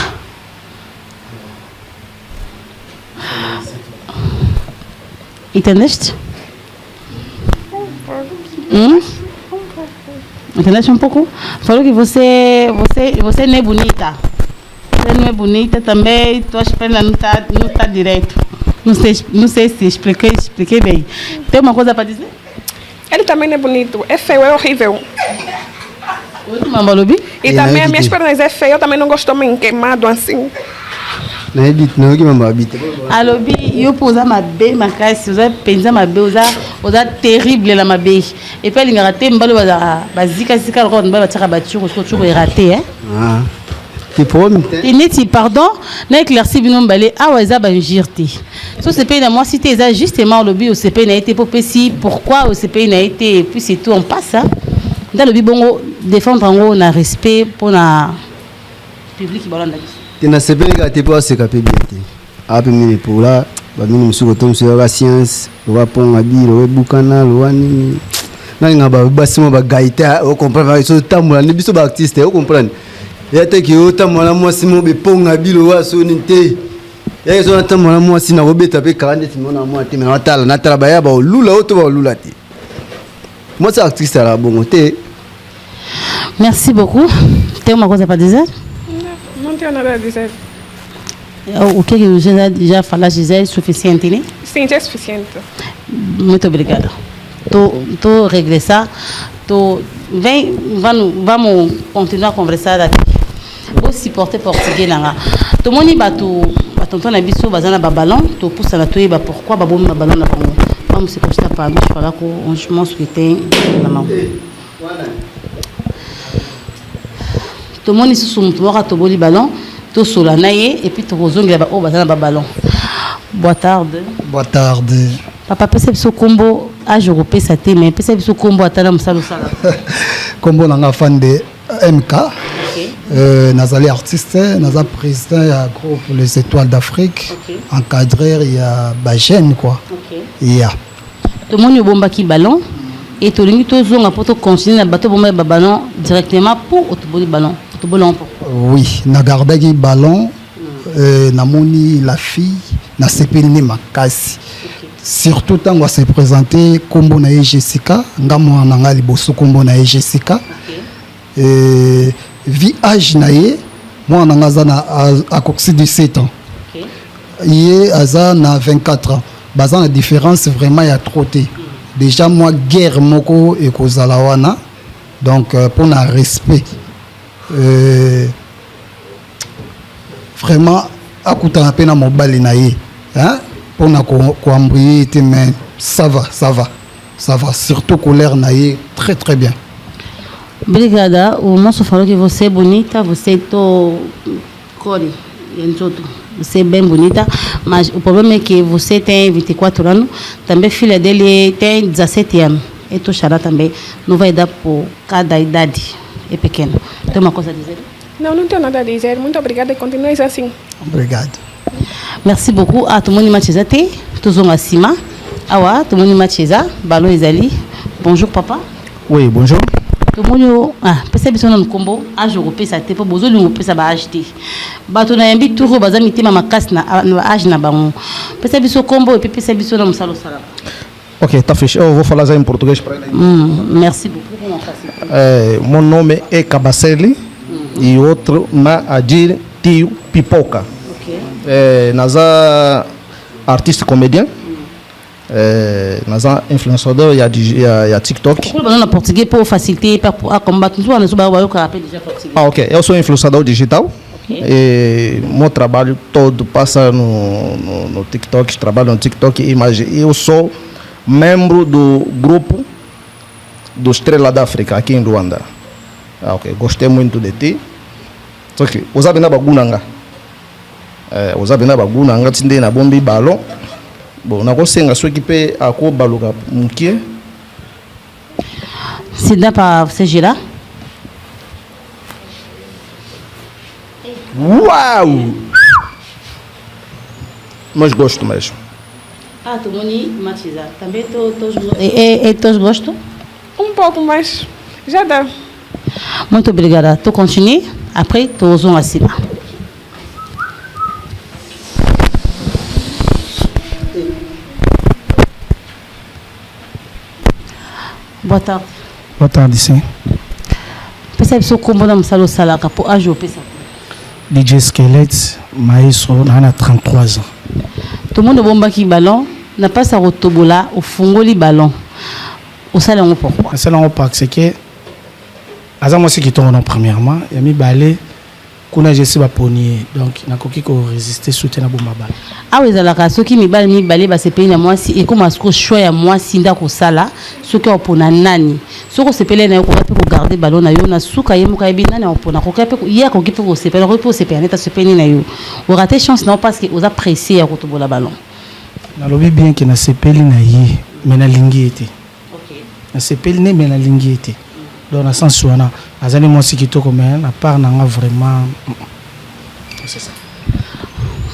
Entendeste? Entendeste um pouco? Falou que você não é bonita. Você não é bonita também, tuas pernas não tá direito. Não sei se expliquei bem. Tem uma coisa para dizer? Ele também não é bonito, é feio, é horrível. E também as minhas pernas é feio, eu também não gosto de homem queimado assim. Não é bit, não é que mamãe habita. Alobi, eu pus ma belle ma casse, usar pensar ma belle, usar terrível la ma belle. Et puis il a raté, m'balo bazika zika le rond, m'balo tira battu, on se trouve raté hein. Ah. Tu peux me. Il n'est pardon, n'a éclairci binom balé, ah ouais ça banjirti. So ce pays na moi si t'es justement alobi au CP n'a été pour si pourquoi au CP n'a été puis c'est tout on passe hein. Dans le bibongo défendre en haut na respect pour na public qui balanda. Tena CP ga te pour se caper bien. Ape mini pour là, ba mini musuko tom sur la science, wa pon abiro, we bukana, wa nini. Na nga ba basimo ba gaita, o comprendre so tamola ni biso ba artiste, o comprendre. Ya te ki o tamola mo simo be pon abiro wa so ninte. Ya so tamola mo sina robeta pe 40 simona mo te na tala ba ya ba lula o to ba lula te. Moi c'est artiste à la bonne. Merci beaucoup. Tem uma coisa para dizer? Não tenho nada a dizer. O que você já falou, Gisele, é suficiente, né? Sim, já é suficiente. Muito obrigada. Tô regressar. Vamos continuar a conversar aqui. O supporter portugais nanga. To moni batu tonton na biso bazana ba ballon, to poussa na toyeba pourquoi ba bom ba ballon na bango. Vamos se constar para nous falar ko on pense que tem na mão. To moni susu mutu waka to boli ballon, to sola naye et puis to rozonga ba o bazana ba ballon. Boa tarde. Boa tarde. Papa pese biso kombo age européen sa te mais pese biso kombo atala musalo sala. Kombo nanga fan de MK. Nazali artiste, naza président ya groupe Les Étoiles d'Afrique, encadreur ya ba jeune quoi. Ya. To moni bomba ki ballon et to lingi to zonga poto continuer na bateau bomba ba ballon directement pour autoboli ballon. Autobolon pour. Oui, na gardaki ballon na moni la fille na sepelini makasi. Surtout tant on s'est présenté kombo na Jessica, ngamo nanga liboso kombo na Jessica. Vi âge naye moi nanga na à coxi 17 ans. Yé aza na 24 ans. Bazan la différence vraiment il y a trop té. Déjà moi guerre moko et kozala wana. Donc pour un respect vraiment akuta pena mobali naye hein pour na ko embrouiller mais ça va surtout colère naye très bien. Obrigada. O moço falou que você é bonita, você é core, você é bem bonita, mas o problema é que você tem 24 anos, também filha dele tem 17 anos. E tu xará também, não vai dar por cada idade, é pequeno. Tem uma coisa a dizer? Não tenho nada a dizer. Muito obrigada e continue assim. Obrigado. Merci beaucoup. Ah, tout le monde m'a dit, tous ont acima. Ah, tout le monde m'a dit, ballon Isali. Bonjour papa. Oui, bonjour. Tomonyo percebe son combo age européen ça te pas besoin de pesa ba acheter bato na yambi turo bazami tema makasi na age na bango percebe son combo et puis percebe son musalo sala. Ok, tá fechado. Eu vou falar já em português para ele. Merci beaucoup. Mon nome é Cabaceli e outro na Adir Tio Pipoca. Naza artiste comédien. Nós sommes influenciadores, il y a TikTok. Pourquoi on a portugais pour faciliter pour combattre nous on est déjà portugais. Ok, eu sou influenciador digital. E meu trabalho todo passa no TikTok, trabalho no TikTok e imagem. Eu sou membro do grupo do Estrela da África aqui em Luanda. Ok, gostei muito de ti. Só que usabe na bagunanga. Usabe na bagunanga tinde na bombi balon. Bon, on a conseillé à ceux qui paient à quoi baluga moukié. C'est d'un pas ce là. Uau! Mas gosto mesmo. Ah, tu moni matiza. Também todos gostam? Pouco, mas já dá. Muito obrigada. Tu continue. Après, todos vão acima. Boa tarde. Boa tarde, sim. Percebe se o combo da Msalo Salaka pour age au DJ Skelette, maestro, on a 33 ans. Tout le monde bomba qui ballon, n'a pas sa rotobola, au fongoli ballon. Au salon pourquoi? Au salon c'est que, à moi, c'est qui tombe premièrement, il y a mis balai, qu'on a gessé ba ponier, donc n'a qu'aucun qui résister soutenir la bomba balle. Ah oui, zalaka, ceux qui mi balé, bah c'est payé à moi si et comme à ce que choix à moi si ndako sala, ceux qui ont pour nani, ceux qui se payé na ko pour garder ballon na yo na souka yemu ka ebina na pour na ko kape hier ko kipe ko se payé ko se payé na se payé na yo. Vous ratez chance non parce que vous a pressé à rotobo la ballon. Na lobi bien que na se payé na yi, mais na lingi été. OK. Na se payé mais na lingi été. Dans le sens où on a azali moi si qui to comme à part na vraiment c'est ça.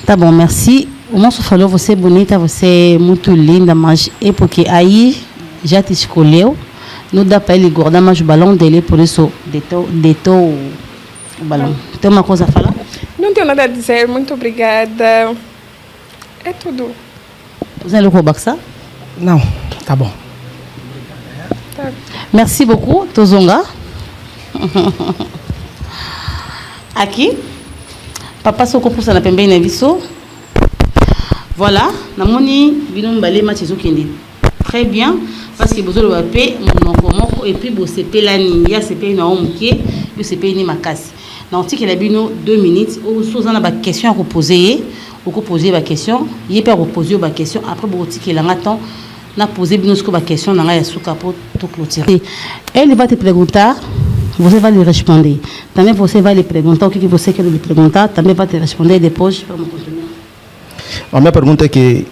Tá bom, merci. O moço falou, você é bonita, você é muito linda, mas é porque aí já te escolheu, não dá para ele guardar mais o balão dele, por isso deitou o balão. Tem uma coisa a falar? Não tenho nada a dizer, muito obrigada. É tudo. Você não quer baxar? Não, tá bom. Tá. Merci beaucoup, Tozonga. Aqui. Papa soko pour ça na pembe na biso. Voilà, na moni bino mbale match ezokende. Très bien parce que bozo le pape monoko et puis bo sepelani ya sepeli na omuke, yo sepeli ni makasi. Na otiki la bino 2 minutes ou sozana ba question à poser, ou poser ba question, yé pa poser ba question après bo otiki la ngaton na poser bino ce ba question na ya suka pour tout clôturer. Elle va te prégunter. Você vai lhe responder. Também você vai lhe perguntar o que você quer lhe perguntar. Também vai te responder depois. Vamos continuar. A minha pergunta é que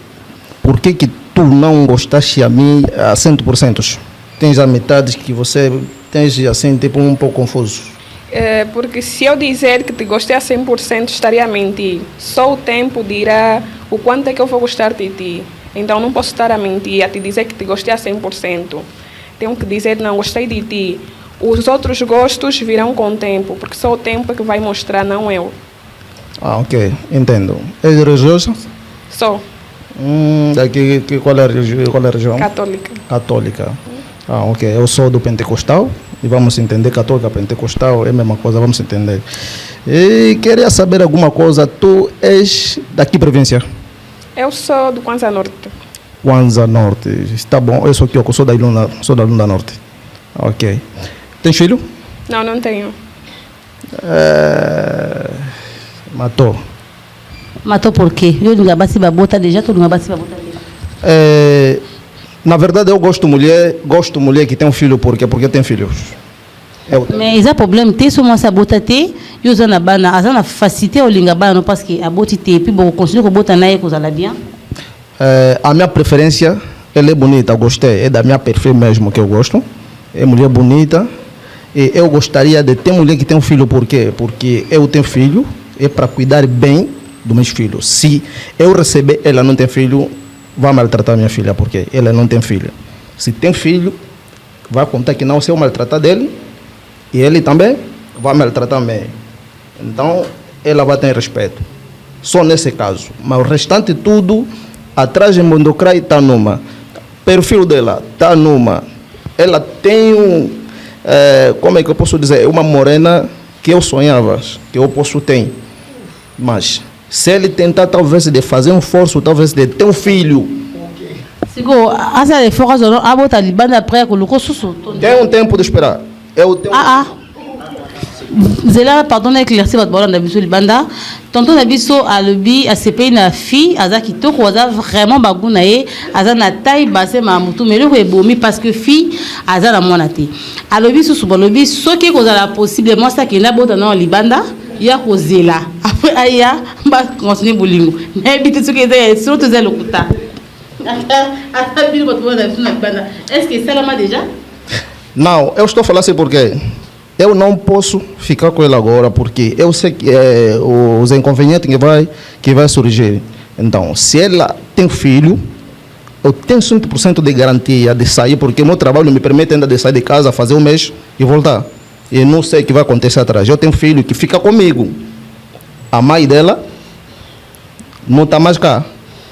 por que tu não gostaste a mim a 100%? Tens a metade que você tens assim tipo um pouco confuso. Porque se eu dizer que te gostei a 100% estaria a mentir. Só o tempo dirá o quanto é que eu vou gostar de ti. Então não posso estar a mentir, a te dizer que te gostei a 100%. Tenho que dizer não gostei de ti. Os outros gostos virão com o tempo, porque só o tempo que vai mostrar, não eu. Ah, ok, entendo. És religiosa? Sou. Qual é a religião? Católica. Católica. Ah, ok. Eu sou do pentecostal e vamos entender, católica, pentecostal é a mesma coisa, vamos entender. E queria saber alguma coisa, tu és daqui província? Eu sou do Kwanza Norte. Kwanza Norte, está bom. Eu sou aqui, eu sou da Lunda Norte. Ok. Tens filho? Não, não tenho. Matou. Matou por quê? Eu não gabasi babota já, tu não gabasi babota. Na verdade eu gosto mulher que tem um filho porque tem filhos. Mas há problema, tem só uma sabota te, e usando a bana, a facilité o linga bana parce que a bota te, puis bon, continue com bota na coisa lá bien. A minha preferência, ela é bonita, gostei, é da minha perfil mesmo que eu gosto. É mulher bonita. E eu gostaria de ter mulher que tem um filho, por quê? Porque eu tenho filho, é para cuidar bem dos meus filhos. Se eu receber, ela não tem filho, vai maltratar minha filha, porque ela não tem filho. Se tem filho, vai contar que não, se eu maltratar dele, e ele também vai maltratar também. Então, ela vai ter respeito. Só nesse caso. Mas o restante tudo, atrás de Mondocrai está numa. Perfil dela está numa. Ela tem como é que eu posso dizer? Uma morena que eu sonhava, que eu posso ter. Mas, se ele tentar, talvez, de fazer um esforço, talvez, de ter um filho. Sigo, asa de força, a bota ali, banda après, colocou susso. Tem um tempo de esperar. Eu tenho... Zela, pardon, éclairci votre ballon d'habitude, Libanda. Tonton Nabiso a le bi, a CP na fille, a qui toko, a vraiment bagounaye, a na taille basse, ma moutou, mais le bomi parce que fille, a la monate. A le bi, sous le bi, ce qui est la possiblement, ça qui est la bota dans Libanda, il y a causé là. Après, aya, va continuer boulingo. Mais vite, ce qui est surtout le kuta. Est-ce que ça l'a déjà? Não, eu estou falando assim porque eu não posso ficar com ela agora porque eu sei que os inconvenientes que vai surgir. Então, se ela tem filho, eu tenho 100% de garantia de sair porque o meu trabalho me permite ainda de sair de casa, fazer um mês e voltar. E não sei o que vai acontecer atrás. Eu tenho filho que fica comigo. A mãe dela não está mais cá.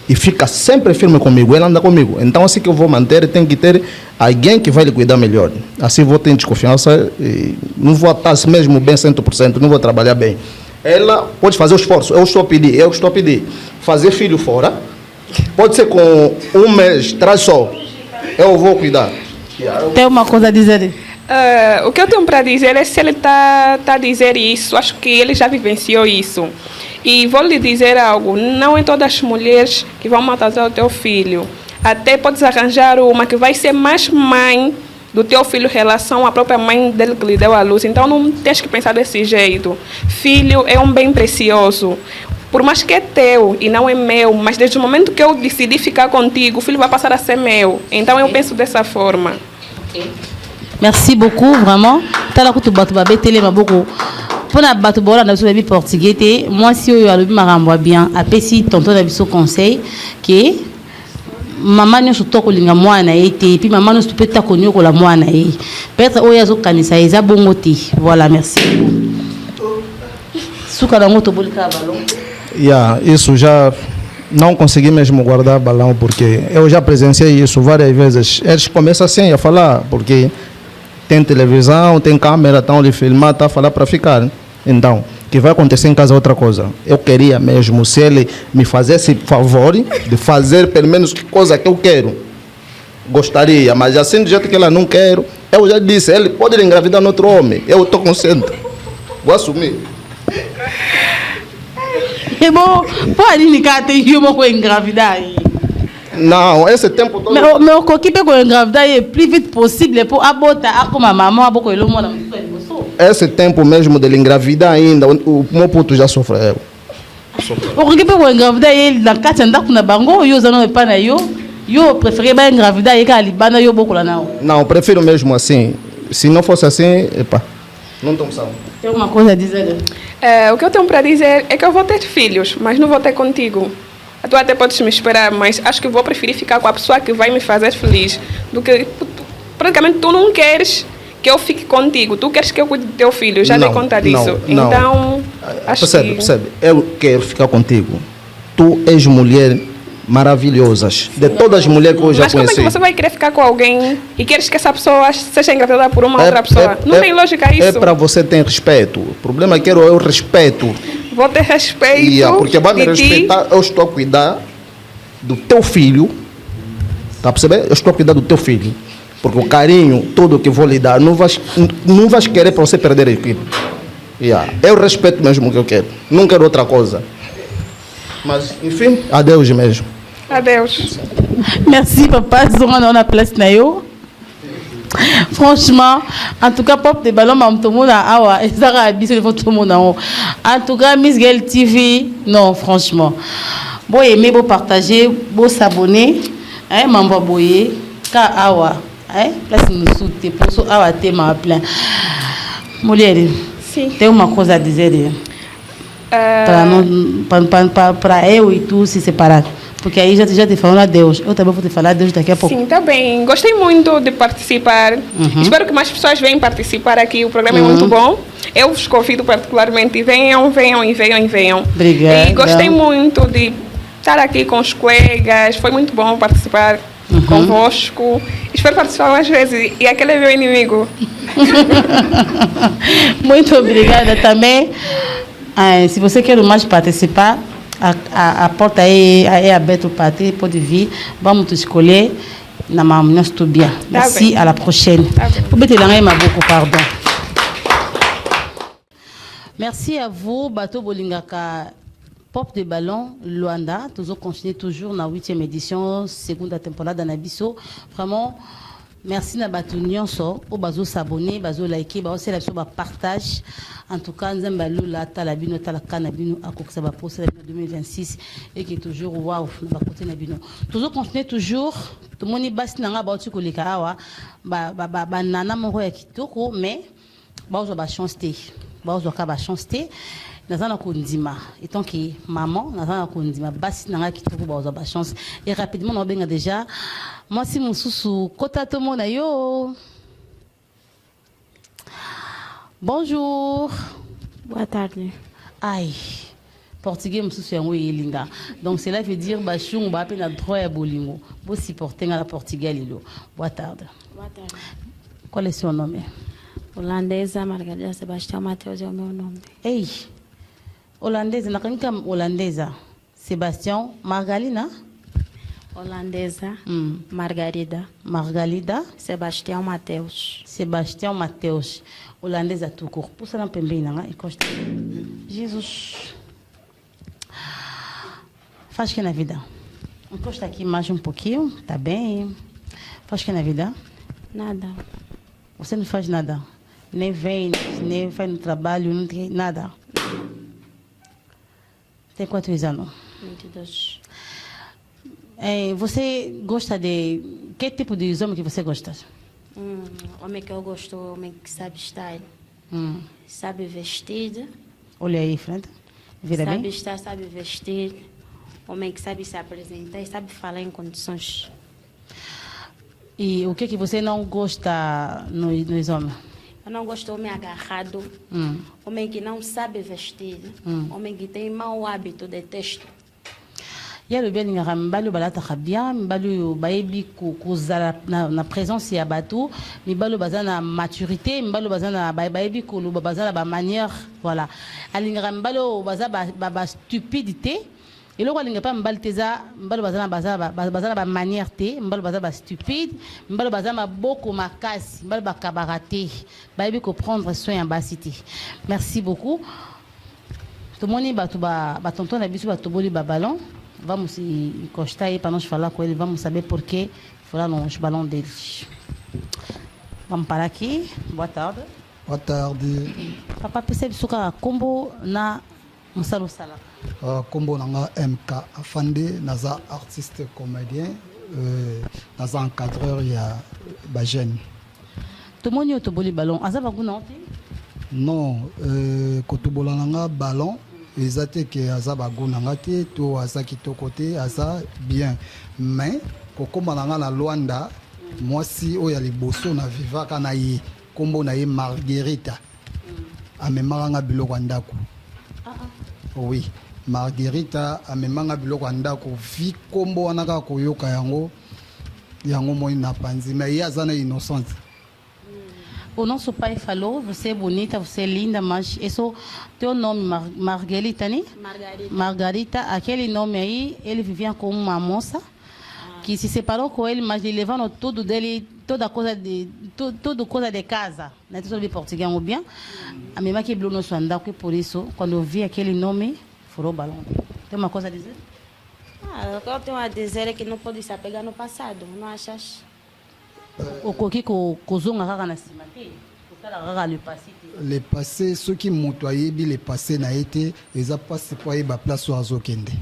E fica sempre firme comigo, ela anda comigo. Então, assim que eu vou manter, tem que ter alguém que vai lhe cuidar melhor. Assim vou ter desconfiança, e não vou estar mesmo bem 100%, não vou trabalhar bem. Ela pode fazer o esforço, eu estou a pedir. Fazer filho fora, pode ser com um mês, traz só, eu vou cuidar. Tem uma coisa a dizer? O que eu tenho para dizer é se ele está a dizer isso, acho que ele já vivenciou isso. E vou lhe dizer algo, não é todas as mulheres que vão maltratar o teu filho. Até podes arranjar uma que vai ser mais mãe do teu filho em relação à própria mãe dele que lhe deu a luz. Então não tens que pensar desse jeito. Filho é um bem precioso. Por mais que é teu e não é meu, mas desde o momento que eu decidi ficar contigo, o filho vai passar a ser meu. Então eu penso dessa forma. Merci beaucoup, vraiment. Tala kutu batu babe tele maboko. Pour la batu bola na biso portugais te, moi si yo alobi makambo bien, apesi tonton na biso conseil que maman nyonso tokolinga mwana ye te, puis maman nyonso peut ta konyokola mwana ye. Peut-être oyo azokanisa eza bongo te. Voilà, merci. Suka nango tobolika balon. Isso já não consegui mesmo guardar balão porque eu já presenciei isso várias vezes. Eles começam assim a falar porque tem televisão, tem câmera, estão lhe filmar, está a falar para ficar. Então, que vai acontecer em casa é outra coisa. Eu queria mesmo, se ele me fizesse favor de fazer pelo menos que coisa que eu quero. Gostaria, mas assim do jeito que ela não quer, eu já disse, ele pode engravidar no outro homem. Eu estou consciente. Vou assumir. É bom, pode indicar que eu vou engravidar. Não, esse tempo todo... Mais o que peut engravidar le plus vite possible pour abortar comme ma maman a beaucoup le monde. Esse tempo mesmo dele engravidar ainda, o meu puto já sofreu. O que peut engravidar ele na casa anda com na bango, eu já não é para eu preferi bem engravidar e que ali bana eu beaucoup lá não. Não, prefiro mesmo assim. Se não fosse assim, epa, não estou sabendo. Tem uma coisa a dizer? O que eu tenho para dizer é que eu vou ter filhos, mas não vou ter contigo. Tu até podes me esperar, mas acho que vou preferir ficar com a pessoa que vai me fazer feliz do que praticamente tu não queres que eu fique contigo, tu queres que eu cuide do teu filho, já dei conta disso. Não. Então, acho que... Percebe, eu quero ficar contigo. Tu és mulher maravilhosa, de todas as mulheres que eu já conheci. Mas como é que você vai querer ficar com alguém e queres que essa pessoa seja engravidada por uma outra pessoa? Não tem lógica isso. É para você ter respeito. O problema é que eu respeito. Vou ter respeito. Porque vai me respeitar, eu estou a cuidar do teu filho. Tá a perceber? Eu estou a cuidar do teu filho. Porque o carinho todo que vou lhe dar, não vais querer para você perder aquilo. Eu respeito mesmo o que eu quero. Não quero outra coisa. Mas, enfim, adeus mesmo. Adeus. Merci, papa. On a place na yo. Franchement, en tout cas, pop de ballon, mam tout le monde a awa. Et ça a bis le tout le monde en haut. En tout cas, Miss Girl TV, non, franchement. Bon aimer, bon partager, bon s'abonner, hein, m'envoie boyer, ka awa, hein, place nous soutenir pour so awa te ma plein. Mulher, sim. Tem uma coisa a dizer? Para eu e tu se separar. Porque aí já te falando adeus. Eu também vou te falar adeus daqui a pouco. Sim, tá bem. Gostei muito de participar. Espero que mais pessoas venham participar aqui. O programa é muito bom. Eu vos convido particularmente. Venham. Obrigada. E gostei muito de estar aqui com os colegas. Foi muito bom participar convosco. Espero participar mais vezes. E aquele é meu inimigo. Muito obrigada também. Se você quer mais participar, a porta é aberta para ti, pode vir. Vamos te escolher na mamãe Stubia. Merci, à la prochaine. Pardon. Merci à vous, Bato Bolingaka. Pop de ballon, Luanda. Toujours continuer toujours dans la 8e édition, seconde temporada d'Anabiso. Vraiment, merci na Bato Nyonso. Au bazo s'abonner, bazo liker, bazo la partage. En tout cas, nous avons la talabino, talakanabino, à Koksaba pour 2026 et qui est toujours waouh, nous va côté nabino. Toujours continuer toujours. Tout le monde est basé dans la bâtisse kolikawa, nana moro ya kitoko, mais bazo ba chance té, bazo ka ba chance té. Nazana kundima, étant que maman, nazana kundima, basé dans la kitoko bazo ba chance et rapidement on benga déjà. Moi si mon sousou kota to mona yo. Bonjour. Boa tarde. Aïe. Portugais, je suis un linga. Donc cela veut dire que je suis un droit à bolingo. Vous supportez à la portugais. Boa tarde. Boa tarde. Qual é seu nome? Holandesa Margarida Sebastião Mateus é o meu nome. Ei. Holandesa, na canca holandesa. Sebastião Margalina? Holandesa Margarida. Margarida Sebastião Mateus. Sebastião Mateus. Holandesa tout court. Pour ça, on peut bien, Jesus. Faz que na vida. Encosta aqui mais pouquinho, tá bem? Faz que na vida? Nada. Você não faz nada? Nem vem, nem vai no trabalho, não tem nada? Tem quantos anos? 22. Você gosta de... Que tipo de homem que você gosta? Homem que eu gosto, homem que sabe style, sabe vestir. Olha aí, frente. Vira sabe bem? Estar, sabe vestir. Homem que sabe se apresentar e sabe falar em condições. E o que você não gosta nos homens? Eu não gosto de homem agarrado, homem que não sabe vestir, homem que tem mau hábito, detesto. ya le bien ngara mbalo balata bien mbalo baebi kozala na présence ya bato mbalo bazana maturité mbalo bazana baebi ko lo bazana ba manière voilà alingara mbalo ba stupidité et le alinga pa mbalo teza mbalo bazana ba manière te mbalo bazana ba stupide mbalo bazana beaucoup makasi mbalo ba kabarate baebi ko prendre soin en basité. Merci beaucoup. Tout le monde va tonton na biso ba toboli ba ballon. Vamos encostar aí para nós falar com ele, vamos saber por que falar nos balões dele. Vamos parar aqui. Boa tarde. Boa tarde. Papa percebe suka combo na musalo sala. Combo nanga MK Afande, naza artiste comédien, naza encadreur ya ba jeune. Tout le monde to boli ballon. Aza ba kuna onti? Non, ko to bolanga ballon. Ezate que aza bagonanga te to aza kitoko te aza bien mais kokoma nanga na Luanda mwasi oyo ya liboso na vivaka na ye kombo na ye Marguerita amemanga biloko ndako oui Marguerita amemanga biloko ndako vi kombo wana ka koyoka yango moi na panzi mais ye aza na innocente. O nosso pai falou, você é bonita, você é linda, mas isso teu nome Margarita, né? Margarita, aquele nome aí, ele vivia com uma moça que se separou com ele, mas ele levando tudo dele, toda coisa de casa, né? Tudo de português, ou bien. A minha mãe que blue no seu andar, que por isso, quando eu vi aquele nome, furou o balão. Tem uma coisa a dizer? O que eu tenho a dizer é que não pode se apegar no passado, não achas? O koki kozonga kaka na sima te kotala kaka le passé te le passé ceux qui moto ayebi le passé na été eza passé po ayeba place oyo azokende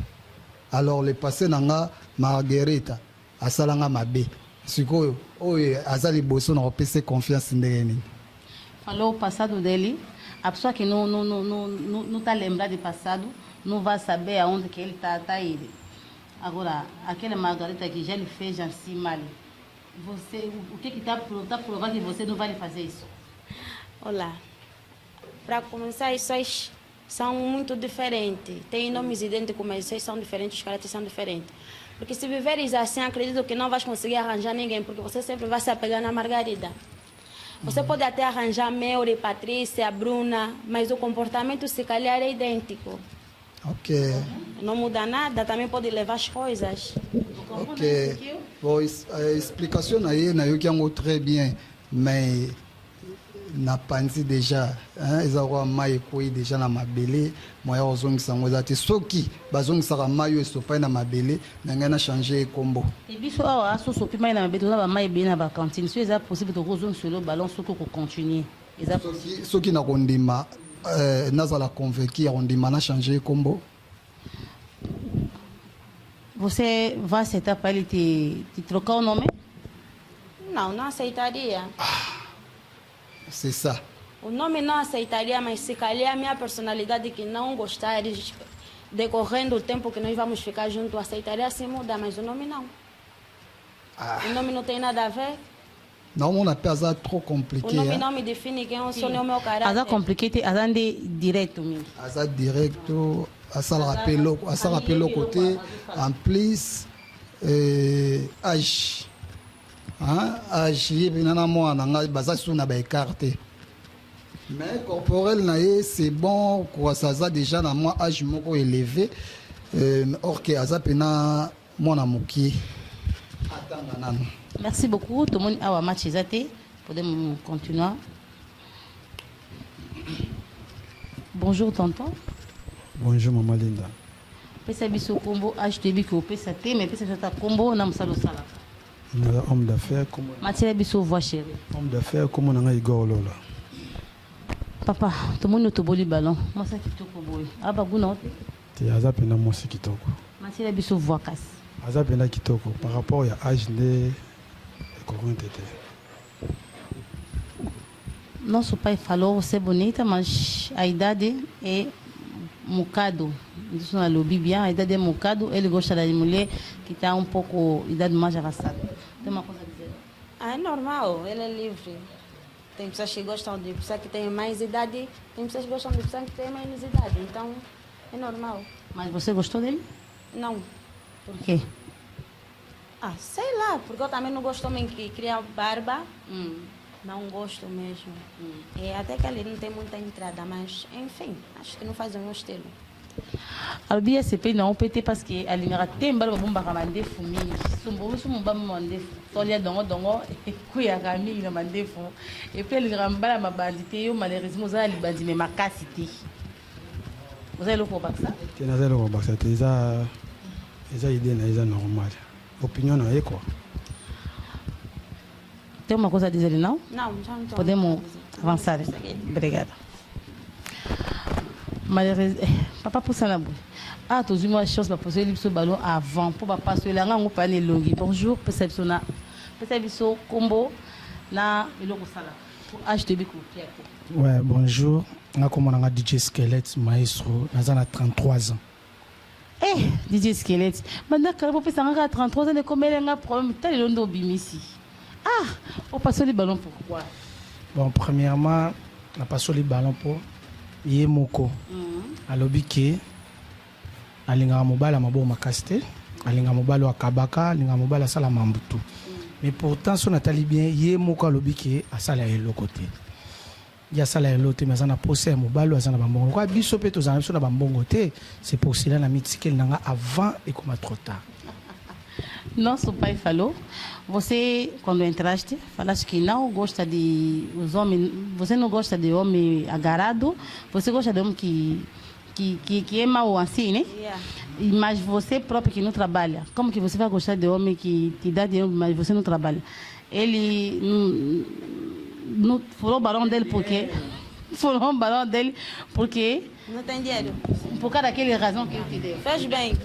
alors le passé nanga Marguerita asalanga mabe sikoyo oyo aza liboso na kopesa confiance ndenge nini falou o passado dele a pessoa que não tá lembrada do passado não vai saber aonde que ele tá ele agora aquela Margarita que já lhe fez assim mal. Você, o que está provando que você não vai fazer isso? Olá, para começar, isso são muito diferentes. Tem nomes idênticos, mas vocês são diferentes, os caráteres são diferentes. Porque se viveres assim, acredito que não vais conseguir arranjar ninguém, porque você sempre vai se apegar na Margarida. Você pode até arranjar Melry, Patrícia, Bruna, mas o comportamento se calhar é idêntico. Ok. Não muda nada, também pode levar as coisas. Ok. Bon, explication na yo qui en très bien, mais na panzi déjà, hein, ezaro mai koi déjà na mabele, moya ozong sango zati soki bazong saka mayo esopa na mabele, nanga na changer combo. Et biso awa so sopi mai na mabele na ba mai be na ba cantine, so eza possible to kozong solo ballon soko ko continuer. Eza soki na kondima nazala convaincu ya kondima na changer combo. Você vai aceitar para ele te trocar o nome? Não aceitaria. C'est ça. O nome não aceitaria, mas se calhar a minha personalidade que não gostar, decorrendo o tempo que nós vamos ficar juntos, aceitaria se mudar, mas o nome não. O nome não tem nada a ver. Não, on appelle ça trop compliqué. O nome não me define quem eu sou, nem o meu caráter. Aza compliqué, aza direto mesmo. Aza direto. À ça rappelle le côté en plus âge âge yebinana mwana nga baza sous na ba écarté mais corporel na ye c'est bon quoi ça a déjà na moi âge moko élevé or que aza pena mwana moki atanga nanu. Merci beaucoup tout le monde awa match ezate podemos continuer. Bonjour tonton. Bonjour maman Linda. Pesa biso combo HTB ko pesa te mais pesa ta combo na msalo sala. Na homme d'affaires comme Mathieu biso voix chérie. Homme d'affaires comme na Igor Lola. Papa, tout le monde to boli ballon. Moi ça kitoko boy. Aba guna ote. Ti aza pena moi c'est kitoko. Mathieu biso voix casse. Aza pena kitoko par rapport à âge de corrente te. Nosso pai falou você é bonita, mas a idade é mocado. Isso na lobby bien, a idade é mocado, ele gosta da mulher que está um pouco idade mais avançada. Tem uma coisa a dizer? É normal, ele é livre. Tem pessoas que gostam de pessoas que têm mais idade, tem pessoas que gostam de pessoas que têm menos idade, então é normal. Mas você gostou dele? Não. Por quê? Ah, sei lá, porque eu também não gosto também que cria barba. Não gosto mesmo. É, até que ali não tem muita entrada, mas enfim, acho que não faz o meu estilo. Alors bien c'est pas non peut-être parce que ali ngara temba ba bomba ka mandefu mingi sumbo sumba mandefu solia dongo kuya ka mingi na mandefu et puis le rambala mabandité yo malheureusement za li bandi mais makasi te. Vous avez le combat ça? Tu n'as pas le combat ça, c'est idée na normal. Opinion na é quoi? Tem uma coisa a dizer não? Não, já não estou. Podemos avançar. Obrigada. Malheureusement, papa pousse la boue. Ah, tu as eu une chance de poser le ballon avant pour pas passer la langue au panier longi. Bonjour, perceptionna. Perception combo na iloko sala. Pour acheter beaucoup. Ouais, bonjour. On comme on a DJ Skelett, maestro, on a 33 ans. Eh, DJ Skelett. Maintenant, quand on peut s'en 33 ans, de combien de problème tel le nom bimisi. Ah, on passe les ballons pourquoi? Bon, premièrement, on a passé les ballons pour Yemoko. Alobi ke alinga mobala mabo makaste, alinga mobala akabaka, alinga mobala sala mambutu. Mais pourtant son atali bien Yemoko alobi ke asala elo côté. Ya sala elo te mais ana posé mobala azana bambongo. Kwa biso pe to zana biso na bambongo te, c'est pour cela na mitikel nanga avant et comme trop tard. Não, seu pai falou. Você, quando entraste, falaste que não gosta de os homens. Você não gosta de homem agarrado. Você gosta de homem que é mau assim, né? Yeah. Mas você próprio que não trabalha. Como que você vai gostar de homem que te dá dinheiro, mas você não trabalha? Ele não falou o balão dele porque falou o balão dele porque Não tem dinheiro. por causa daquela razão que eu te dei. Fez bem.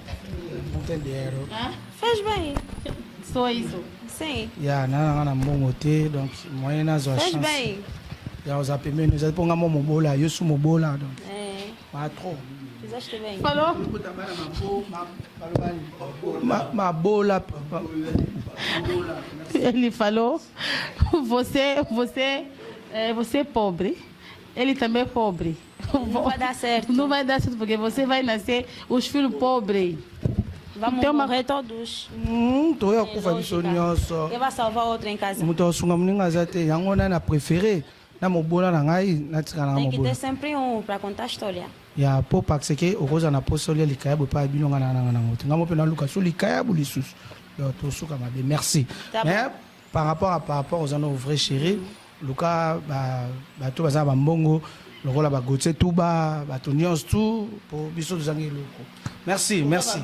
Não tem dinheiro. Fez bem. Só isso. Sim. Ya na mbongo te donc moyen na zo Fez chance. bem. Ya os apemé nous pour nga mobola, yo sou mobola donc. É. Pas trop. Fizeste bem. Falou? Ma bola. Ele falou, você é pobre. Ele também é pobre. Não vai dar certo. Não vai dar certo porque você vai nascer os filhos pobres. Vamos Tem uma- morrer todos. Tô eu kufa biso nyonso. Quem vai salvar outro em casa? Muto osunga muninga zate yango na préféré na mobola na ngai na tika na Tem que mobola. ter sempre um para contar a história. Ya po parce que okoza na poso lia likaya bo pa bilonga na ngoto. Ngamo pe na luka so likaya bo lisusu. Yo to suka mabe. Merci. Tá Mais par rapport aux nos vrais chéris, luka ba to baza ba mbongo lokola ba gote tout ba to nyons tout pour biso zangi loko. Merci, merci.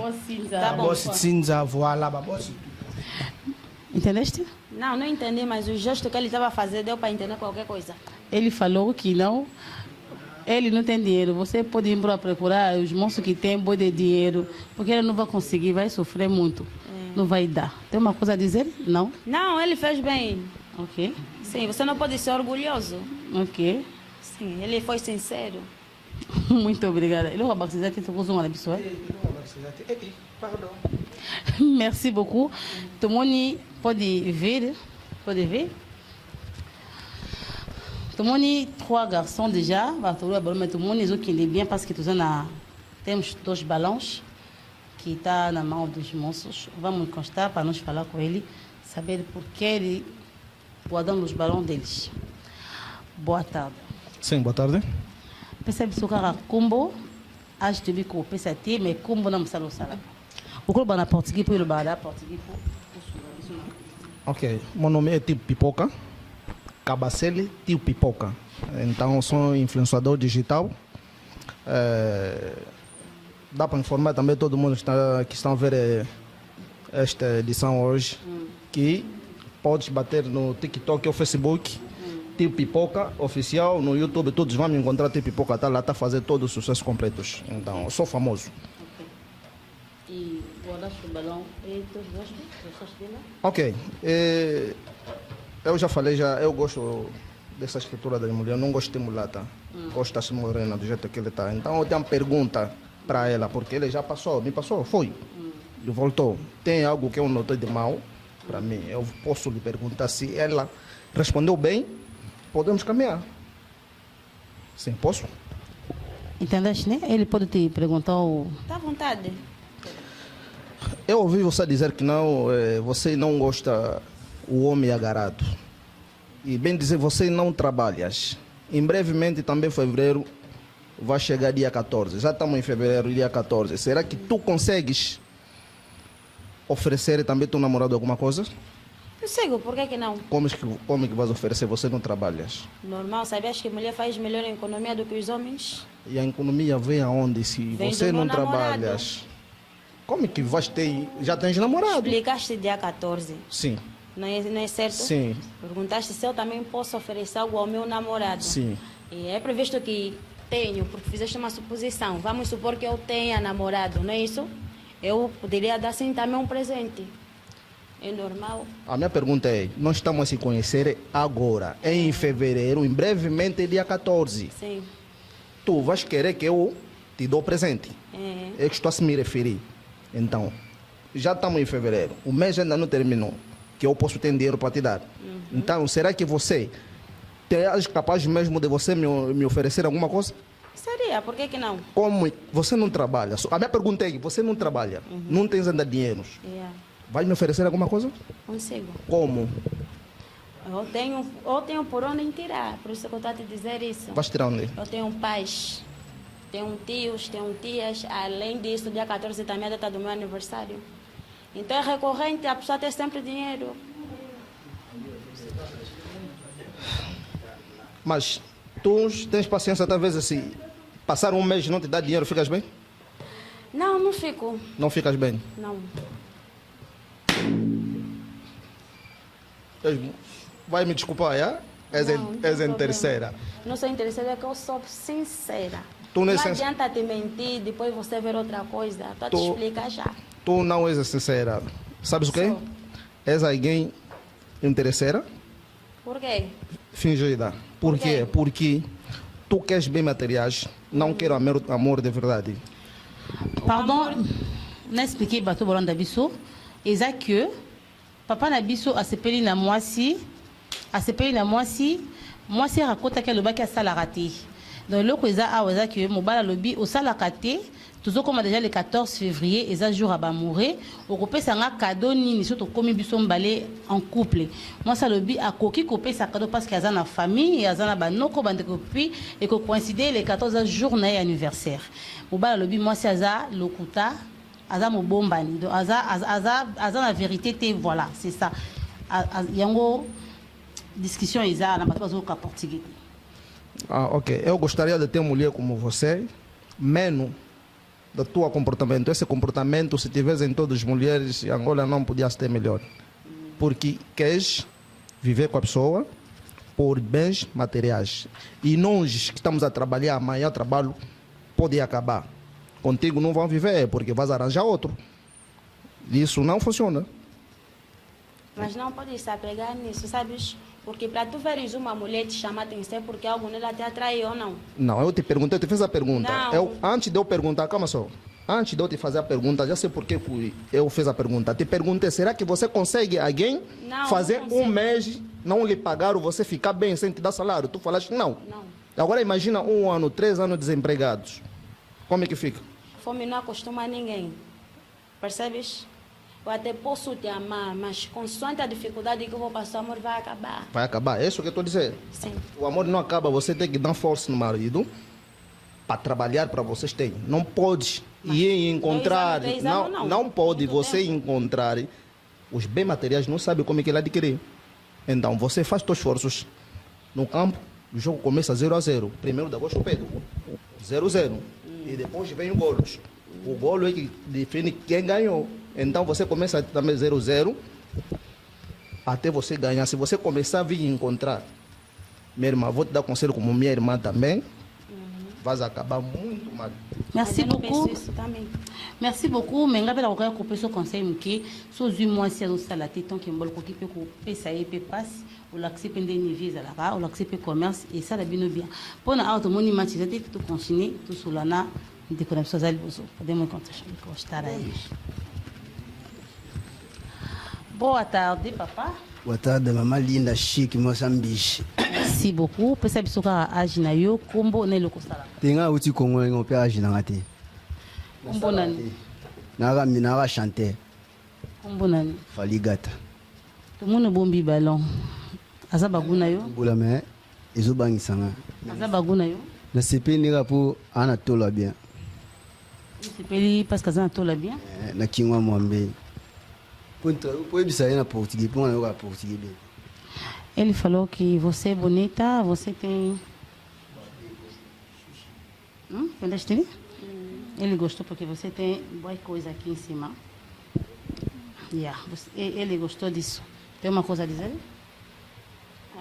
Tá bom. Boss Tsinza, voilà, ba boss. Entendeste? Não, não entendi, mas o gesto que ele estava a fazer deu para entender qualquer coisa. Ele falou que não. Ele não tem dinheiro. Você pode ir para procurar os moços que têm boi de dinheiro, porque ele não vai conseguir, vai sofrer muito. Não vai dar. Tem uma coisa a dizer? Não? Não, ele fez bem. Ok. Sim, você não pode ser orgulhoso. Ok. Sim, ele foi sincero. Muito obrigada. Ele vai batizar que tu uma pessoa. Pardon. Merci beaucoup. Tout le monde pode ver. Pode ver? Tout le monde, 3 garçons déjà. Tout le monde, ils ont qui est bien parce que temos 2 balões que está na mão dos moços. Vamos constar para nós falar com ele, saber por que ele guardando os balões deles. Boa tarde. Sim, boa tarde. Percebe se o cara combo, acho que bico pensa ti, mas combo não precisa usar. O clube na português para o bar português. Ok, meu nome é Tio Pipoca, Cabacele Tio Pipoca. Então, sou influenciador digital. Dá para informar também todo mundo que está a ver esta edição hoje que pode bater no TikTok ou Facebook. Tio Pipoca oficial, no YouTube todos vão me encontrar. Tio Pipoca está lá, está a fazer todos os sucessos completos. Então, eu sou famoso. E guardar o balão e tu gostas dela? Ok, eu já falei, eu gosto dessa escritura da mulher, eu não gosto de mulata, gosto da morena do jeito que ele está. Então eu tenho uma pergunta para ela, porque ele já passou, me passou, foi, e voltou. Tem algo que eu notei de mal para mim, eu posso lhe perguntar se ela respondeu bem, podemos caminhar. Sim, posso? Entendeste, né? Ele pode te perguntar o... Tá à vontade. Eu ouvi você dizer que não, você não gosta o homem agarrado. E bem dizer, você não trabalhas. Em brevemente, também fevereiro, vai chegar dia 14. Já estamos em fevereiro, dia 14. Será que tu consegues oferecer também teu namorado alguma coisa? Eu sigo, por que não? Como que vais oferecer? Você não trabalhas. Normal, sabias que a mulher faz melhor em economia do que os homens? E a economia vem aonde se Vem você do não meu namorado. trabalhas? Como que vais ter... Já tens namorado? Explicaste dia 14. Sim. Não é certo? Sim. Perguntaste se eu também posso oferecer algo ao meu namorado. Sim. E é previsto que tenho, porque fizeste uma suposição. Vamos supor que eu tenha namorado, não é isso? Eu poderia dar sim também um presente. É normal. A minha pergunta é, nós estamos a se conhecer agora, em fevereiro, em brevemente dia 14. Sim. Tu vais querer que eu te dou presente? É que estou a se me referir. Então, já estamos em fevereiro, o mês ainda não terminou, que eu posso ter dinheiro para te dar. Então, será que você és capaz mesmo de você me oferecer alguma coisa? Seria, por que não? Como você não trabalha? A minha pergunta é, você não trabalha, não tens ainda dinheiro. Vai me oferecer alguma coisa? Consigo. Como? Eu tenho por onde tirar, por isso que eu estou a te dizer isso. Vais tirar onde? Eu tenho pais, tenho tios, tenho tias. Além disso, dia 14 também é a data do meu aniversário. Então é recorrente a pessoa ter sempre dinheiro. Mas tu tens paciência, talvez assim, passar um mês e não te dar dinheiro, ficas bem? Não, não fico. Não ficas bem? Não. Vai me desculpar, é? És em terceira. Não sou interesseira, é que eu sou sincera. Tu não não adianta te mentir, depois você ver outra coisa. Estou a te explicar já. Tu não és sincera. Sabes o quê? És alguém interesseira? Por quê? Fingida. Por quê? Porque tu queres bem materiais, não quero amor de verdade. Pardon, não expliquei bateau bolon d'abisso. Exa que papa nabiso a sepeli na mwasi rakota ke lobaki asala raté. Donc loko eza awa que mobala lobi osala raté. Toujours comme déjà le 14 février, et un jour à Bamouré, au copé ça a cadeau ni surtout comme bison balé en couple. Moi ça le bi à coquille copé ça cadeau parce qu'il y a une famille et a une banoko bande copie et que coïncider les 14 journée anniversaire. Mobala le bi moi c'est aza lokuta aza mo bombani. Donc aza la vérité te voilà, c'est ça. Yango discussion isa na bato bazo ka portugais. Ah, OK. Eu gostaria de ter uma mulher como você, menos do teu comportamento. Esse comportamento, se tivesse em todas as mulheres, Angola não podia ter melhor. Porque queres viver com a pessoa por bens materiais. E nós que estamos a trabalhar, amanhã o trabalho pode acabar. Contigo não vão viver, porque vais arranjar outro. Isso não funciona. Mas não pode se apegar nisso, sabes? Porque para tu veres uma mulher te chamar atenção porque algo nela te atraiu ou não. Não, eu te perguntei, eu te fiz a pergunta. Não. Antes de eu perguntar, calma só. Antes de eu te fazer a pergunta, já sei por que eu fiz a pergunta. Te perguntei, será que você consegue alguém fazer um mês, não lhe pagar ou você ficar bem sem te dar salário? Tu falaste não. Não. Agora imagina 1 ano, 3 anos desempregados. Como é que fica? Fome não acostuma ninguém. Percebes? Eu até posso te amar, mas consoante a dificuldade que eu vou passar, o amor vai acabar. Vai acabar, é isso que eu estou dizendo? Sim. O amor não acaba, você tem que dar força no marido para trabalhar para vocês terem. Não pode ir encontrar, não pode você encontrar os bens materiais, não sabe como é que ele adquirir. Então você faz seus esforços no campo, o jogo começa 0-0. 1º de agosto pega 0-0 e depois vem o golos. O golo é que define quem ganhou. Então você começa também 0-0 até você ganhar. Se você começar a vir encontrar, minha irmã, vou te dar conselho como minha irmã também, vai acabar muito mal. Merci beaucoup. Merci beaucoup. Mais ngapela kokaya couper ce conseil mki so 8 mois si on salate tant que mbol ko kipe ko pesa e pe passe ou l'accepter des visa là ou l'accepter commerce et ça la bino bien. Pour na auto moni match ça tout continuer tout solana de connexion zal bozo. Podemos encontrar ko estar aí. Boa tarde, papa. Boa tarde, mamãe linda, chique, Moçambique. Merci beaucoup. Pesa bisoka ajina yo kombo na loko sala. Tenga uti kongo ngo pe ajina ngati. Kombo nani? Naga chanter. Combonani. Faligata. Tout le monde bombi ballon. Azabaguna yo. Boula mais ils ont bangi sanga. Azabaguna yo. Na CP nira pour Anatola bien. CP parce que Anatola bien. Na kingwa mwambe. Pour bisa na portugais pour na portugais bien. Ele falou que você é bonita, você tem. Entendeste? Ele gostou porque você tem boa coisa aqui em cima. Ele gostou disso. Tem uma coisa a dizer?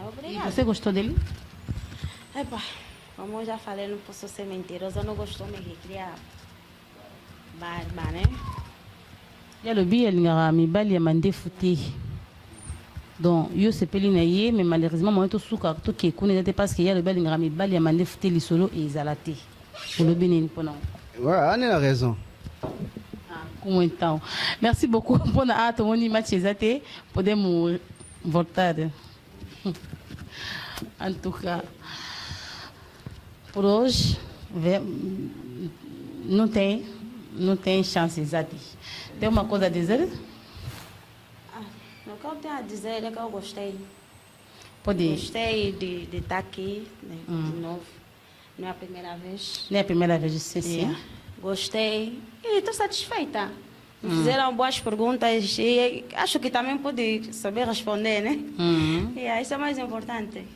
Obrigada. E você gostou dele? Epa, como eu já falei, não posso ser mentirosa, eu não gostou de me criar barba, né? Il y a le billet, il y a mi bali a mandé fouté. Donc, yo se peli na ye, mais malheureusement, moi, tout souka, tout qui est connu, parce qu'il y a le bali, il y a mi bali a mandé fouté les solo et exalaté. Pour le bénin, pour nous. Ouais, on a raison. Comment temps. Merci beaucoup pour na tout mon match exaté pour des mots voltades. En tout cas, pour hoje, não tem chance exata. Tem uma coisa a dizer? O que eu tenho a dizer é que eu gostei. Pode. Gostei de estar aqui, né, de novo. Não é a primeira vez. Não é a primeira vez, sim. Gostei e estou satisfeita. Me fizeram boas perguntas e acho que também pude saber responder, né? E isso é mais importante.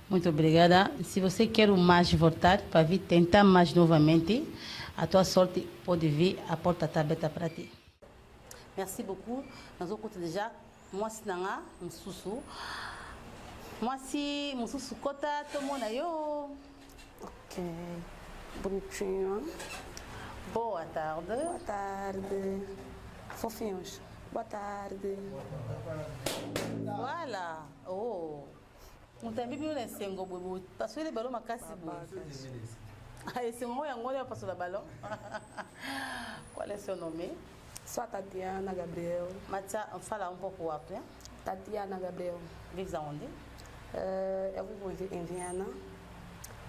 Muito obrigada. Se você quer mais voltar para vir tentar mais novamente, a tua sorte pode vir, a porta está aberta para ti. Merci beaucoup. Nós vamos déjà. Moi, si nanga, mususu. Moi, si mususu kota, tomona yo. Ok. Bonitinho. Boa tarde. Boa tarde. Fofinhos. Boa tarde. Voilà. Oh. On t'a mis le sengo bobo. Parce que les ballons m'a cassé. Ah, et c'est moi qui ai passé le ballon. Quel est son nom? Sou a Tatiana Gabriel. Matia, fala pouco après. Tatiana Gabriel. Vives aonde? Eu vivo em Viena.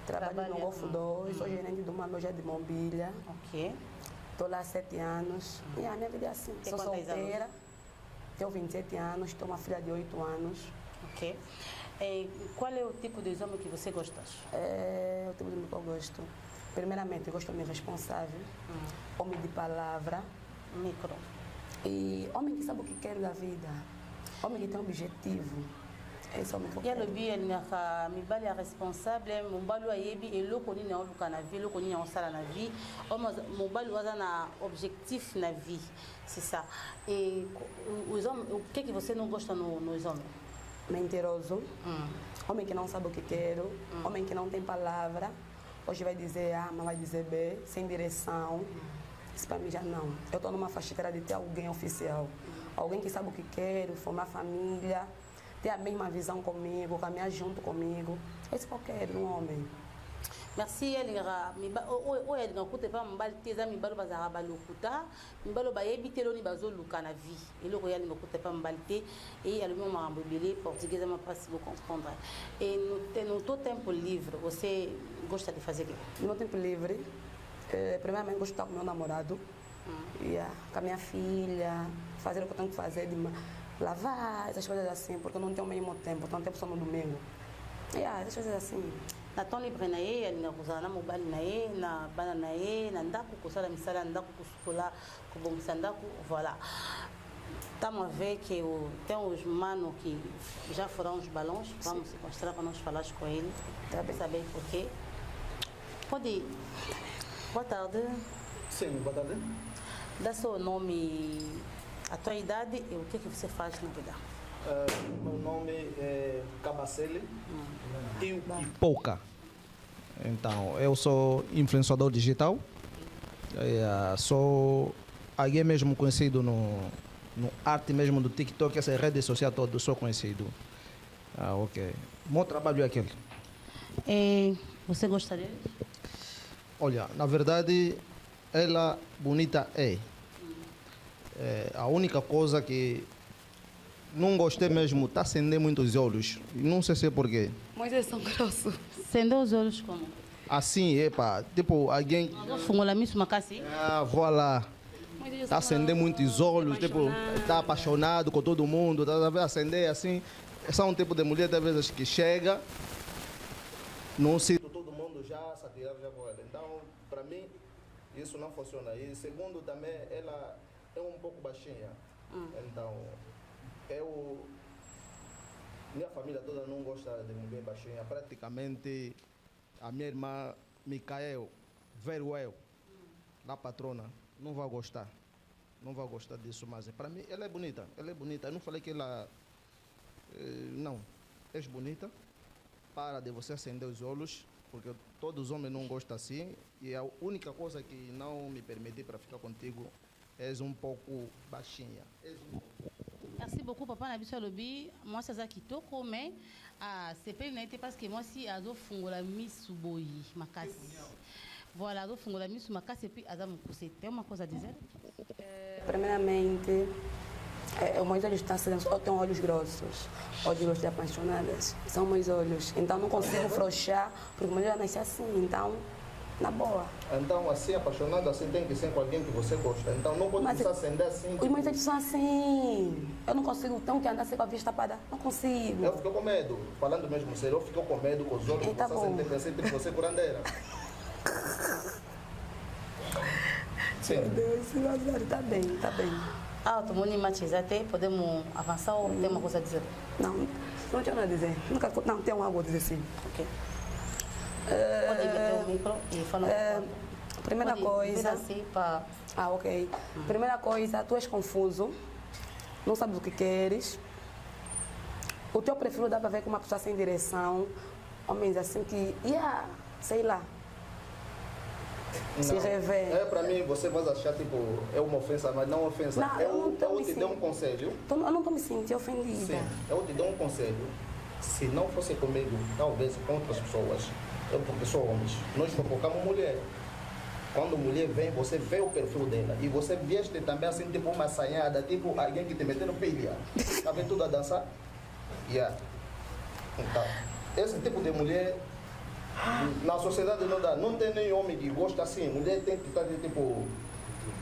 Trabalho no Golfo 2. Sou gerente de uma loja de mobília. Ok. Estou lá há 7 anos. E a minha vida é assim. Sou solteira. Tenho 27 anos. Tenho uma filha de 8 anos. Ok. E qual é o tipo de homem que você gosta? O tipo de homem que eu gosto. Primeiramente, eu gosto de homem responsável. Homem de palavra. Micro. E homem que sabe o que quer da vida. Homem que tem um objetivo. Esse homem que eu quero. E ele é mi bali responsável, mon bali ayebi e loko ni na luka na vie, loko ni na sala na vie. Mon bali waza na objectif na vie. C'est ça. E os homens, o que você não gosta nos homens? Mentiroso. Homem que não sabe o que quero. Homem que não tem palavra. Hoje vai dizer A, mas vai dizer B, sem direção. Isso para mim já não. Eu estou numa faixa de ter alguém oficial. Alguém que sabe o que quero, formar família, ter a mesma visão comigo, caminhar junto comigo. É isso que eu quero, um homem. Merci Elira. O Elira kote pa mbali teza mbalo bazara balokuta, mbalo bayebi telo ni bazo luka na vie. Eloko ya linga kote pa mbali te e alumi marambo belé português ma pas vous comprendre. E no teu tempo livre, você gosta de fazer o quê? No meu tempo livre, primeiramente gosto de estar com meu namorado, com a minha filha, fazer o que eu tenho que fazer, de lavar, essas coisas assim, porque eu não tenho o mesmo tempo, tenho tempo só no domingo. Essas coisas assim. Na temps libre na ye alinga kozala na mobali na ye na bana na ye na ndako kosala misala ndako kosukola kobongisa ndako voilà. Estamos a ver que tem os manos que já foram os balões, vamos se mostrar para nós falar com ele, para saber por quê. Pode. Boa tarde. Sim, boa tarde. Dá seu nome, a tua idade e o que você faz na vida. Meu nome é Cabacele e Pouca. Então, eu sou influenciador digital. Sou alguém mesmo conhecido no arte mesmo do TikTok, essa rede social toda, eu sou conhecido. Ok. Meu trabalho é aquele. E você gostaria? Olha, na verdade, ela bonita é. A única coisa que não gostei mesmo, está acendendo muito os olhos. Não sei se é porquê. Mas eles são grossos. Acendeu os olhos como? Assim, tipo, alguém... Fungola misso macassi? Voilà. Está a acender muitos olhos, tipo, está apaixonado com todo mundo, está a ver acender assim. São um tipo de mulher, às vezes, que chega num sítio, todo mundo já se atirava já com ela. Então, para mim, isso não funciona. E segundo, também, ela é um pouco baixinha. Então, minha família toda não gosta de mulher baixinha. Praticamente, a minha irmã, Micael, Veruel, a patrona, não vai gostar. Não vai gostar disso, mas para mim, ela é bonita. Ela é bonita. Eu não falei que ela... não, és bonita. Para de você acender os olhos, porque todos os homens não gostam assim. E a única coisa que não me permite para ficar contigo és um pouco baixinha. Merci beaucoup, papa. Na biso alobi, moi c'est ça qui to comme c'est pas une parce que moi si azo fungola misu boyi makasi. Voilà, azo fungola misu makasi et puis azamu kusete. Tem uma coisa a dizer? Primeiramente, meus olhos estão silenciosos, eu tenho olhos grossos, olhos de apaixonadas, são meus olhos, então não consigo frouxar, porque mulher nasce assim, então, na boa. Então, assim, apaixonado, assim, tem que ser com alguém que você gosta, então não pode precisar acender assim. Os meus olhos são assim, eu não consigo, tenho que andar sem com a vista tapada, não consigo. Eu fico com medo, falando mesmo sério, eu fico com medo com os olhos, tá bom. Sempre você curandeira. Sim. Meu Deus, tá bem, tá bem. Tomou matizar até, podemos avançar ou tem uma coisa a dizer? Não tenho nada a dizer. Não, tem algo a dizer sim. Ok. Pode meter o micro e falar. Primeira coisa. Assim pra... ok. Primeira coisa, tu és confuso, não sabes o que queres. O teu perfil dá para ver com uma pessoa sem direção, homens assim que, sei lá. Se revê. Para mim, você vai achar tipo, é uma ofensa, mas não ofensa. Não, eu te dou um conselho. Eu não estou me sentindo ofendida. Sim, eu te dou um conselho. Se não fosse comigo, talvez com outras pessoas, porque sou homens, nós focamos mulher. Quando mulher vem, você vê o perfil dela. E você veste também assim, tipo uma assanhada, tipo alguém que te meteu pilha. Está vendo tudo a dançar? Então, esse tipo de mulher... Na sociedade não dá, não tem nenhum homem que gosta assim, mulher tem que estar tipo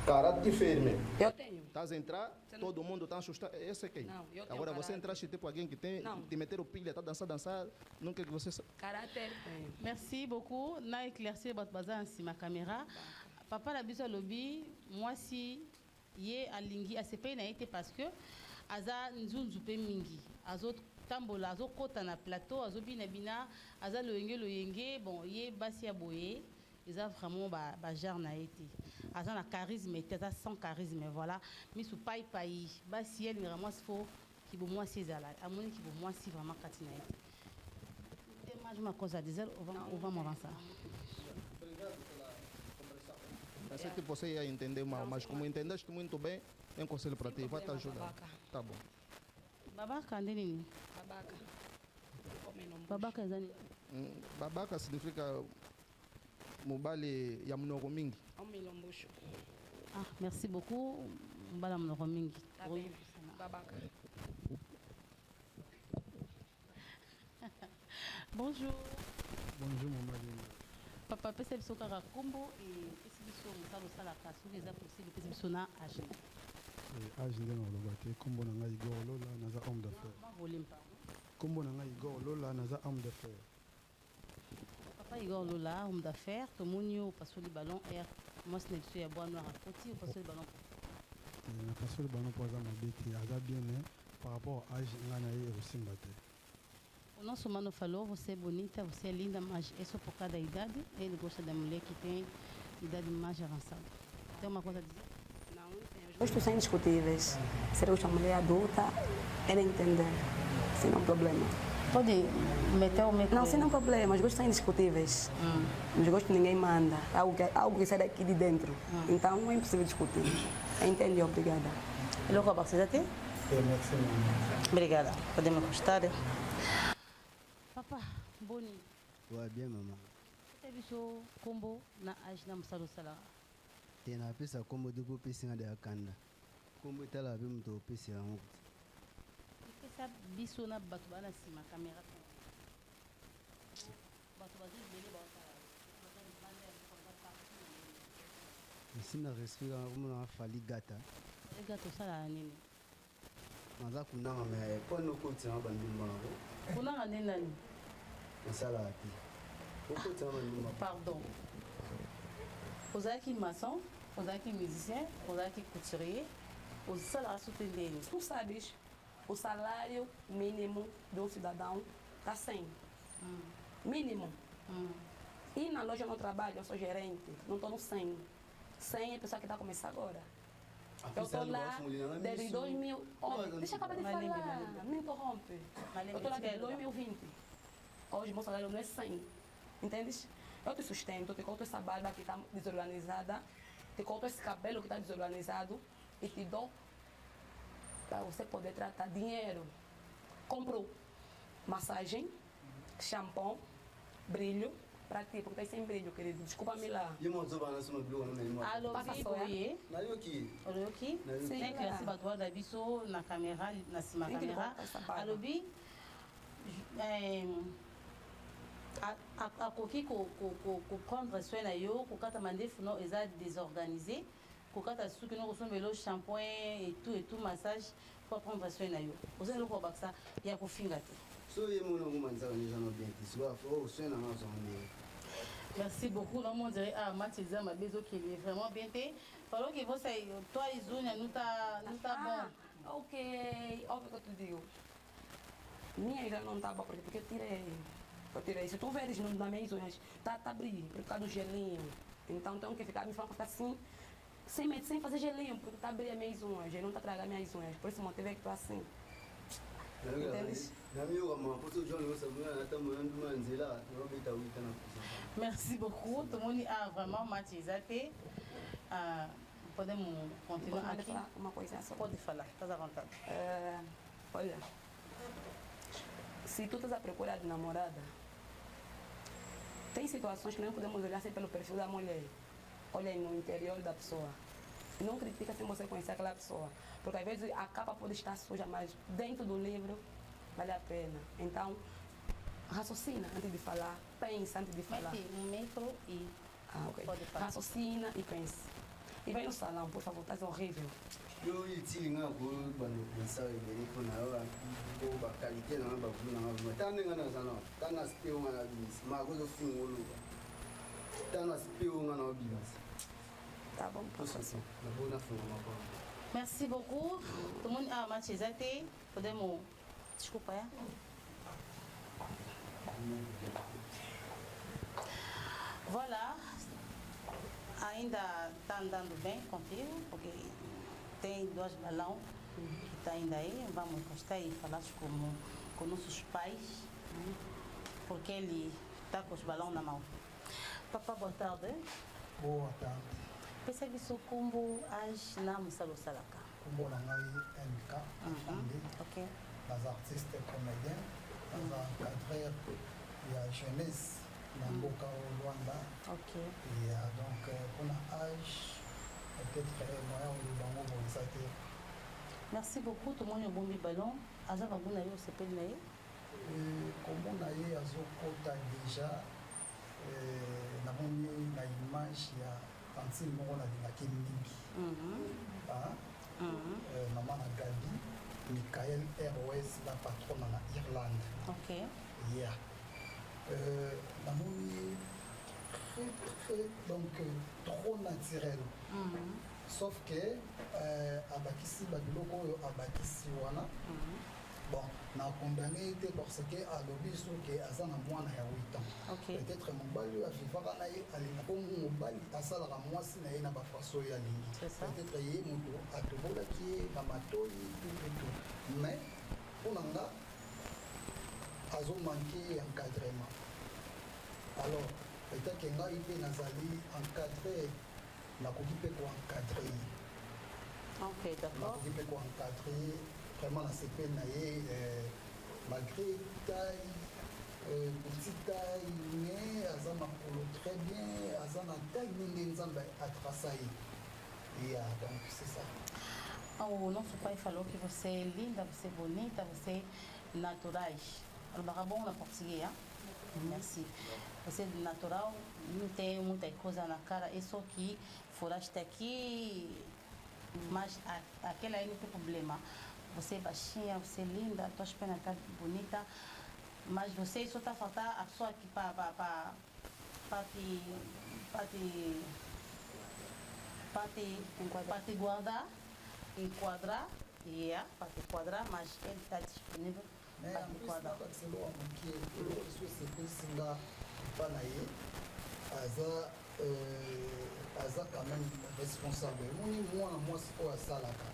caráter firme. Eu tenho. Estás a entrar, todo mundo está assustado, esse é quem? Não, eu tenho agora caráter. Você entraste tipo alguém que tem, te meter o pilha, está dançar, não quer que você... Caráter. Merci beaucoup. Na éclairci votre bazar en ma caméra. Papa la biso lobby, moi si yé alingi ACP na été parce que aza nzunzu pe mingi azot tambola azo kota na plateau azo bina aza loyenge bon yé basi aboye ils ont vraiment ba genre na été aza na charisme et aza sans charisme voilà mais sou pai basi elle vraiment faut qui bon moi si zala amoni qui bon moi si vraiment katina été dommage ma cause à dizer on va avançar. Pensei que você ia entender mal, mas como entendeste muito bem, tem um conselho para ti, vai te ajudar. Tá bom. Babaca, nini? Babaca é zani? Babaca significa mobali ya mnogo mingi. Merci beaucoup. Mbala mnogo mingi. Tá bem. Babaca. Bonjour. Bonjour, maman. Papa, pesa biso kaka kombo et pesa biso mosala osalaka soki eza possible pesa biso na age. Age ndenge oloba te kombo na ngai Igor Lola naza homme d'affaires. Kombo na ngai Igor Lola naza homme d'affaires. Papa Igor Lola homme d'affaires tomoni o pasoli ballon air mwasi na biso ya bois noir akoti o pasoli ballon. Na pasoli ballon po aza mabe te aza bien par rapport à age ngai na ye ekosimba te. O nosso mano falou, você é bonita, você é linda, mas é só por causa da idade. Ele gosta da mulher que tem idade mais avançada. Tem uma coisa a dizer? Não, não tem. Os gostos são indiscutíveis. Se ele gosta de uma mulher adulta, ele entende. Sem nenhum problema. Pode meter o micro? Não, sem nenhum problema. Os gostos são indiscutíveis. Os gostos ninguém manda. Algo que sai daqui de dentro. Então é impossível discutir. Entendi, obrigada. Ele rouba, você já tem? Obrigada. Podemos gostar? Papa, boni. Ouais, bien maman. Você viu combo na age na msalo sala? Tena pesa combo do pesa de akanda. Combo tala bim to pesa ngo. Pesa biso na bato bana sima caméra. Bato bazo bele ba sina respect comme on a fallu gata Gâteau ça la nini. naza kunanga mais po no koti na bandimba ngo Kunanga nini nani? masala api koti na bandimba Pardon. Ozaki maçon, ozaki musicien, ozaki couturier, ozala soutenir. Tu sabes, o salário mínimo de um cidadão está 100. Mínimo. E na loja no trabalho, eu sou gerente, não estou no 100. 100 é a pessoa que está começando agora. Eu estou lá desde 2000. Olha, deixa eu acabar de falar, me interrompe. Eu estou lá desde 2020. Hoje meu salário não é 100. Entendes? Eu te sustento, te corto essa barba que está desorganizada, te corto esse cabelo que está desorganizado e te dou para você poder tratar dinheiro. Compro massagem, shampoo, brilho, para ti, porque está sem brilho, querido. Desculpa-me lá. E mo zoba na suma blue na mesmo. Alô, Biboye. Na yoki. Oloki. Tem que assim batua da biso na câmera, na cima câmera. Alô, Bi. A koki ko prendre soin na yo, ko kata mandef no eza désorganisé. Kokata suki no kosomelo shampoing et tout massage pour prendre soin na yo. Vous allez le voir ça, il y a ko finga te. So ye mo no manza ni zano bien ti. So afo soin na ngazo ni. Merci beaucoup. Non, on dirait ah Mathieza ma bezo qui est vraiment bien te. Falou que você toi Izunia nous ta bon. Ok, óbvio que eu te digo. Minha já não tá boa porque eu tirei. Se tu veres nas minhas unhas, tá brilho, por causa do gelinho. Então tenho que ficar me falando assim, sem fazer gelinho, porque tá brilho as minhas unhas, ele não tá tragando minhas unhas. Por esse motivo é que tô assim. Entendes? Merci beaucoup. Tout le monde a vraiment Mathieza te. Podemos continuar aqui? Uma coisa só. Pode falar, estás à vontade. Olha, se tu estás à procura de namorada, tem situações que não podemos olhar sempre pelo perfil da mulher. Olha aí no interior da pessoa. Não critica sem você conhecer aquela pessoa. Porque às vezes a capa pode estar suja, mas dentro do livro vale a pena. Então, raciocina antes de falar, pensa antes de falar. Mete um metro e pode falar. Raciocina e pense. E vai no salão, por favor, estás horrível. Eu itili nga ko bano pensa iberi ko na wa ko ba qualité na ba ku na ba tane nga na sana tana spio nga na bis ma ko zo fin wolo tana spio nga na bis. Tá bom, professeur. Na bona fin ma ba. Merci beaucoup. Tout le monde a Mathieza te. Podemos desculpa é? Voilà. Ainda está andando bem contigo, porque tem 2 balões que está ainda aí. Vamos postar e falar com nossos pais, porque ele está com os balões na mão. Papá, boa tarde. Boa tarde. Percebe isso como as names Salaka? Como na MK, ok. Les artistes comédiens, les encadreurs, il y a jeunesse. Na mboka au Rwanda. Ok. Et donc pour l'âge, peut-être moyen de bango bon ça te. Merci beaucoup tout le monde bon ballon. Aza ba buna yo s'appelle naé. Comment naé azo kota déjà na moni na image ya Francine Moko na la Kemmingi. Maman na Gabi, Michael ROS la patronne na Irlande. Ok. Yeah. La momie très donc trop naturel. Sauf que abakisi babiloko oyo abakisi wana bon na condamné te parce que alobi soki aza na mwana ya 8 ans. Peut-être mobali oyo avivaka na ye alinga mpo mobali asalaka mwasi na ye na bafaso oyo alingi. Peut-être ye moto atobolaki ye na matoi tout mais mpo na nga azo manqué encadrement. Alors peut-être que ngai mpe nazali encadré nakoki mpe koencadre. Ok, d'accord. Nakoki mpe koencadre vraiment na sepele na ye malgré taille petite taille mais aza makolo très bien aza na taille ndenge nzambe atrasa ye. Yeah, donc c'est ça. O nosso pai falou que você é linda, você é bonita, você é natural. Algo bom na português, Merci. Você é natural, não tem muita coisa na cara, é só que foraste aqui, mas aquela aí não tem problema. Você é baixinha, você é linda, tuas pernas estão bonitas, mas você só está faltando a pessoa aqui para te guardar, enquadrar, para te quadrar, mas ele está disponível. Aza quand même responsable. Moi c'est à Salaka.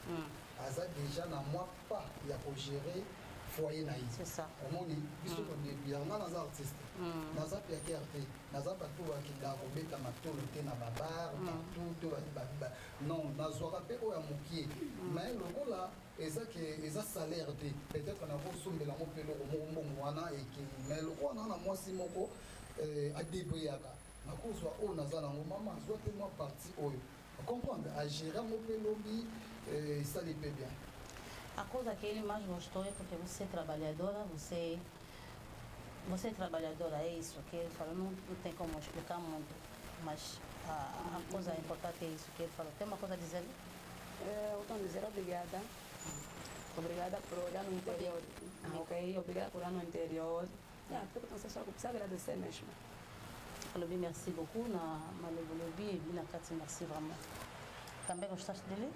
Aza déjà na moi pas il y a pour gérer foyer naïf. C'est ça. On dit biso ko début on a des artistes. Naza pia kerte, naza pas tout qui da robeta matolo te na babar, tout non, nazo rapé o ya mokie. Mais le gars là, eza salaire te. Peut-être na ko sombela mo pelo mo mwana et qui mais le gars na moi si moko a débrouillaka. Na kozwa o nazala ngo mama zwa te moi parti oyo. Comprendre a gérer mon pelobi ça lui paie bien. A coisa que ele mais gostou é porque você é trabalhadora, você é trabalhadora, é isso que ele falou, não tem como explicar muito, mas a coisa importante é isso que ele falou. Tem uma coisa a dizer? Eu estou a dizer obrigada. Obrigada por olhar no interior. Ok? Obrigada por olhar no interior. Porque não sei só que precisa agradecer mesmo. Alobi, merci beaucoup na Malobolobi e Bina Kati, merci vraiment. Também gostaste dele?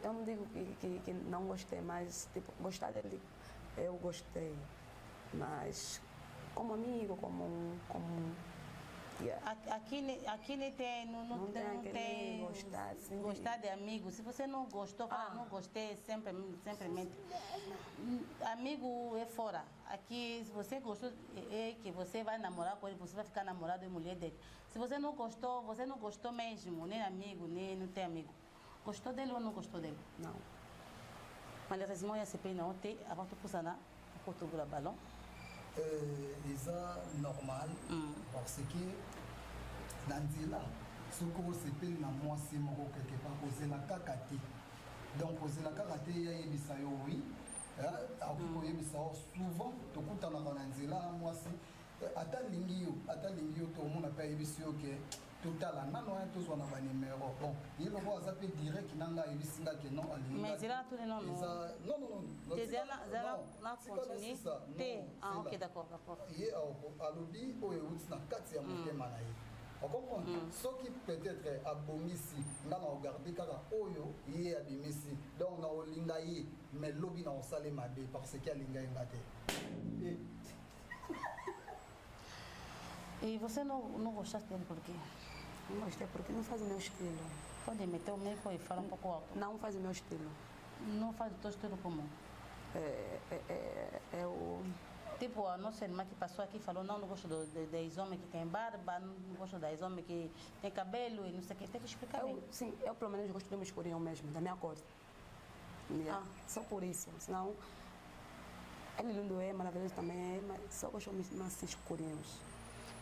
Eu não digo que não gostei, mas tipo, gostar dele eu gostei. Mas como amigo, como Aqui não tem gostar, sim. Gostar de amigo. Se você não gostou, fala não gostei, simplesmente. Amigo é fora. Aqui, se você gostou, é que você vai namorar com ele, você vai ficar namorado da mulher dele. Se você não gostou mesmo, nem amigo, nem não tem amigo. Gostou dele ou não gostou dele? Não. Malheureusement, il y a ces pays non té avant tout pour ça na pour tout le ballon. C'est normal parce que Nandila ce que c'est pile na moi c'est moko quelque part poser la kakati. Donc poser la kakati ya yebisa yo oui. Ako yebisa souvent to kutana na Nandila moi c'est ata lingi yo to mona pa yebisa yo que total nano un tous on a un numéro bon il le voit ça peut direct nanga ebisinga que non ali mais zela tout non non zela na continue t ok d'accord ye alobi oyo utsna kati ya motema na ye on comprend soki peut-être abomisi nga na regarder kaka oyo ye abimisi donc na olinga ye mais lobi na osale mabe parce que alinga ngate e você não gostaste dele por quê? Não gostei porque não faz o meu estilo. Pode meter o micro e falar um pouco alto. Não faz o meu estilo. Não faz o teu estilo como? É o... Tipo, a nossa irmã que passou aqui falou, não gosto dos homens que tem barba, não gosto dos homens que tem cabelo e não sei o que. Tem que explicar bem. Sim, eu pelo menos gosto do meu escurinho mesmo, da minha cor. Só por isso, senão... Ele lindo é, maravilhoso também é, mas só gosto mesmo assim escurinhos.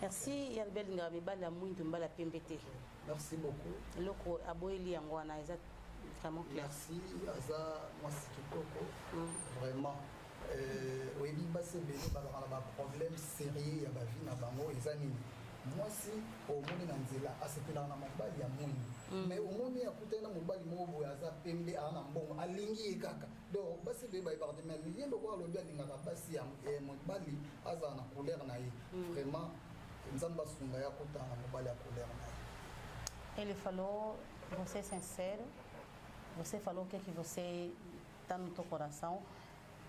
Merci Albert Ngabibala muito mbala PMPT. Merci beaucoup. Loko aboili yango na eza vraiment clair. Merci aza moi c'est kitoko. Vraiment oui basi beli ba na problème sérieux ya ba vie na bango eza nini. Moi si au monde na nzela asepela na mobali ya mwini. Mais au monde ya kutana mobali mobo aza pembe ana mbongo alingi ekaka. Donc basi beli ba parti mais lié loko alobi alinga basi ya mobali aza na couleur na ye. Vraiment ele falou, você é sincero, você falou o que você está no teu coração,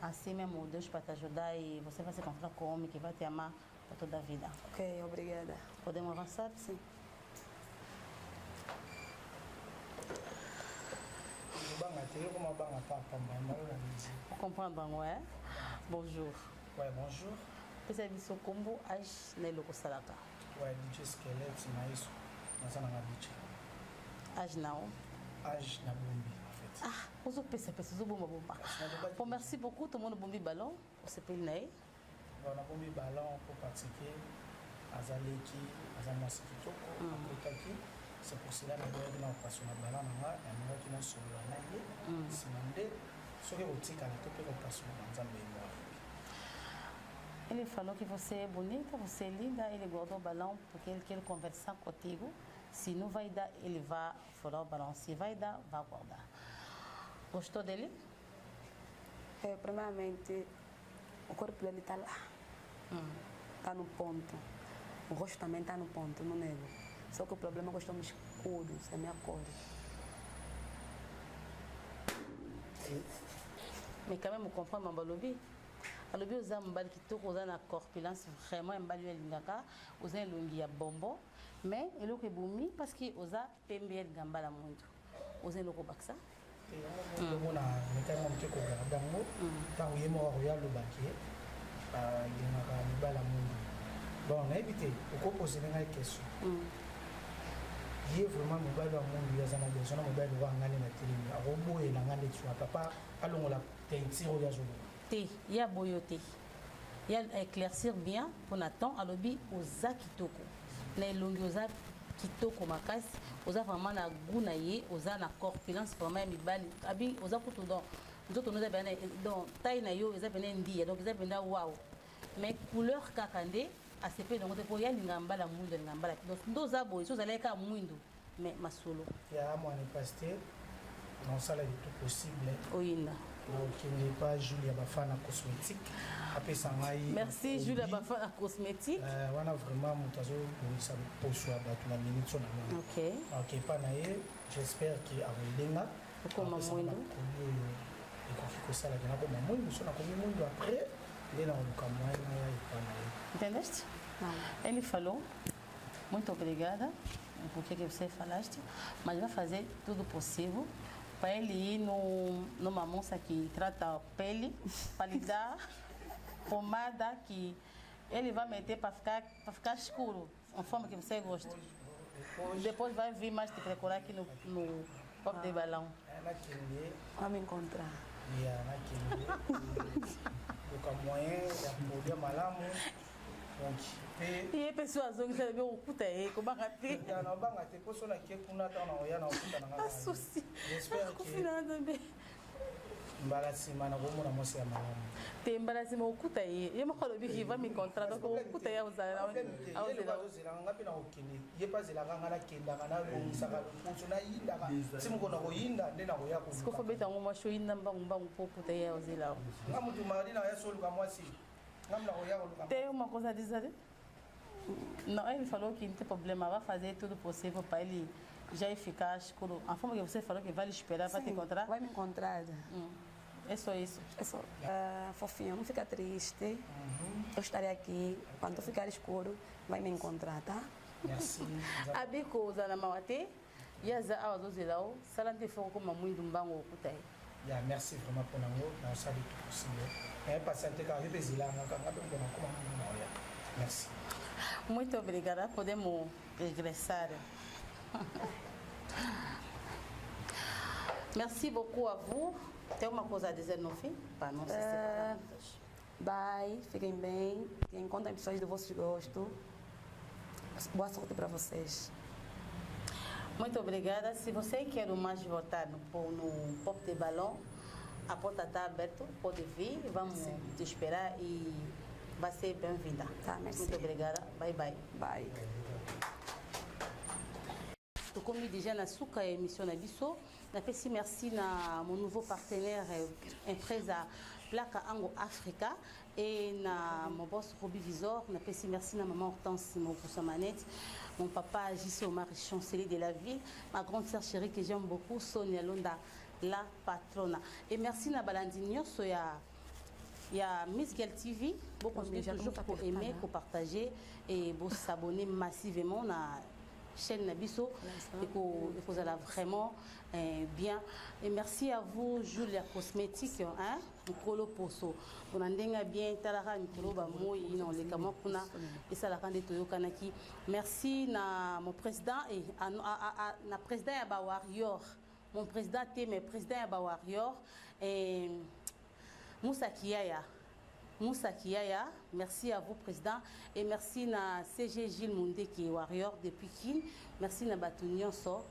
assim mesmo Deus vai te ajudar e você vai se encontrar com um homem que vai te amar para toda a vida. Ok, obrigada. Podemos avançar? Sim. Vous comprenez, Bango, hein? Bonjour. Ouais, bonjour. Você viu como as nelo Salaka? Ouais, DJ Skelett na isso. Nós na Gabicha. As não. As na Bombi, en fait. Ah, os pessoas bomba. Bon, merci beaucoup tout le monde Bombi Ballon. Você pelnei. Bon, na Bombi Ballon pour pratiquer azaleki, azamasi kitoko, akotaki. C'est pour cela que nous avons passé na ballon na nga qui na solo na ye. Simande, soki otika na to pe ko passé na nzambe moi. Ele falou que você é bonita, você é linda, ele guardou o balão porque ele quer conversar contigo. Se não vai dar, ele vai furar o balão. Se vai dar, vai guardar. Gostou dele? Primeiramente, o corpo dele está lá. Está no ponto. O rosto também está no ponto, não nego. Só que o problema é que eu estou me escuro, é a minha cor. Mais quand même, on comprend mon balobi. Balobi, vous avez un bal qui tourne, vous avez une corpulence vraiment un bal lingaka, vous avez un lungi à bonbon, mais il est boumi parce que vous avez pembé le gamba la monde. Vous avez le robaxa. On a quand même un petit peu de dango, tant qu'il y a mort royal le baquet, il y a un bal à monde. Bon, on a évité, pourquoi poser une question? Il y a vraiment un bal à monde, il y a un besoin de bal à ngani na télé, à robot et la ngani tu as papa, allons la teinture au yazo. Il y a boyoté. Il y a éclaircir bien pour Nathan, alobi oza kitoko. Na longi oza kitoko makasi, oza vraiment na gounaye, oza na corpulence vraiment mibali. Abi oza kutu donc. Nous autres nous avons donc taille na yo, ils avaient ndi, donc ils avaient waouh. Mais couleur kakande ACP donc pour y a l'ingamba la mundo l'ingamba. Donc deux abo, ils sont allés ka mundo, mais masolo. Il y a moi ne pasteur, non ça là tout possible. Oyinda. Donc il n'est pas Julia Bafana cosmétique. Après ça merci Julia Bafana cosmétique. On a vraiment montazo pour ça pour soi battu la minute sur la main. OK. OK pas naé, j'espère qu'il a rendu comme mundo. Et qu'on fait que ça là il y a comme mundo, sur la comme mundo après. Entendeste? Ele falou, muito obrigada por que você falaste, mas vai fazer tudo possível para ele ir numa moça que trata a pele, para lhe dar pomada que ele vai meter para ficar escuro, a forma que você gosta. Depois vai vir mais te procurar aqui no pop de balão. Vai me encontrar. Donc, moyen de malamu. Donc, e pessoas que você viu o puta aí, como bagate. Já não bagate, posso na que kuna tá na olhar na puta na casa. Espero que. Embarrassement na como na moça malamu. Tem embarrassement o puta aí. E eu me falo que vai me encontrar donc o puta aí usar lá. Ele vai usar ngapi na okini. E pasi la ngana kenda ngana lo saka puto na yinda. Simu kona ko yinda ndena ko yako. Siko fa beta ngoma show yinda mbanga puta aí usar lá. Ngamu tu marina ya solo kama mwasi. Ngamla ko yako kama. Tem uma coisa a dizer? Não, ele falou que não tem problema, vai fazer tudo possível para ele já ficar escuro. A forma que você falou que vai lhe esperar para te encontrar? Vai me encontrar. É só isso. É só. Fofinho, não fica triste. Eu estarei aqui. Quando ficar escuro, vai me encontrar, tá? Merci. A bico usa na mão até. E as aulas do Zilão, se ela não for como muito um banco, puta aí. Merci vraiment pour nous. Nous savons tout possible. Mais patiente quand je vais là, merci. Muito obrigada. Podemos regressar. Merci beaucoup à vous. Tem uma coisa a dizer no fim? Para não se separar. Bye, fiquem bem. Encontrem pessoas do vosso gosto. Boa sorte para vocês. Muito obrigada. Se você quer mais votar no Pop de Balão, a porta está aberta, pode vir. Vamos te esperar e vai ser bem-vinda. Tá, merci. Muito obrigada. Bye, bye. Bye. Comme déjà na souka émission na biso na pesi merci na mon nouveau partenaire empresa Placa Ango Africa et na mon boss Roby Visor na pesi merci na maman Hortense mon pour sa manette mon papa JC Omar chancelier de la ville ma grande sœur chérie que j'aime beaucoup Sonia Londa la patrona et merci na balandi nyonso ya Miss Girl TV vous continuez toujours pour aimer pour partager et pour s'abonner massivement na chaîne Nabiso et que vous allez vraiment bien et merci à vous Julia Cosmétique hein Nkolo Poso on a bien talara mikolo ba moi non les kama kuna et ça la kande toyo kanaki merci na mon président et na président ya ba warrior mon président mais président ya ba warrior et Moussa Kiaya, merci à vous président et merci na CG Gilles Moundé qui est warrior depuis Kin. Merci na Batunion so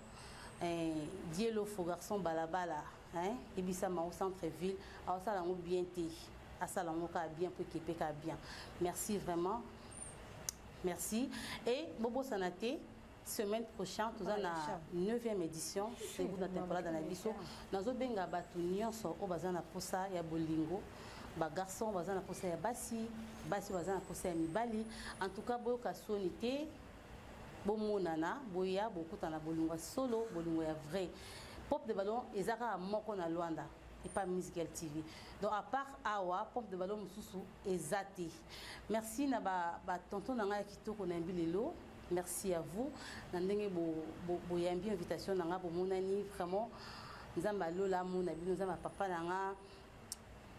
Dielo faux garçon balabala hein Ibisa ma au centre ville à ça la bien té asalangoka bien pour kepeka bien. Merci vraiment. Merci. Et Bobo Sanate, semaine prochaine, nous avons la 9e édition, c'est vous la temporada dans la biso. Nous avons benga batu nyonso au bazana posa ya bolingo. Ba garçon bazana posa ya basi bazana posa ya mibali. En tout cas, boyo kasonité, bomonana, boya bokutana bolingo solo, bolingo ya vrai. Pop de ballon ezaka moko na Luanda. Et pas Musical TV. Donc à part Awa, pompe de ballon Moussou et Zati. Merci na ba tonton nanga kitoko na mbilelo. Merci à vous. Nandenge bo yambi invitation nanga bo monani vraiment nzamba lola mona bino nzamba papa nanga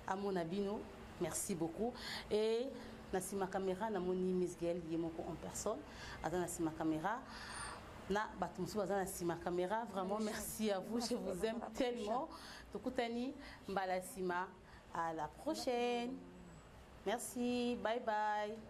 amona bino. Merci beaucoup. Et nasima caméra na moni Musical yemoko en personne. Ada nasima caméra. Na batumsu bazana sima caméra, vraiment merci à vous, je vous aime tellement. Tokutani mbala sima, à la prochaine. Merci, bye bye.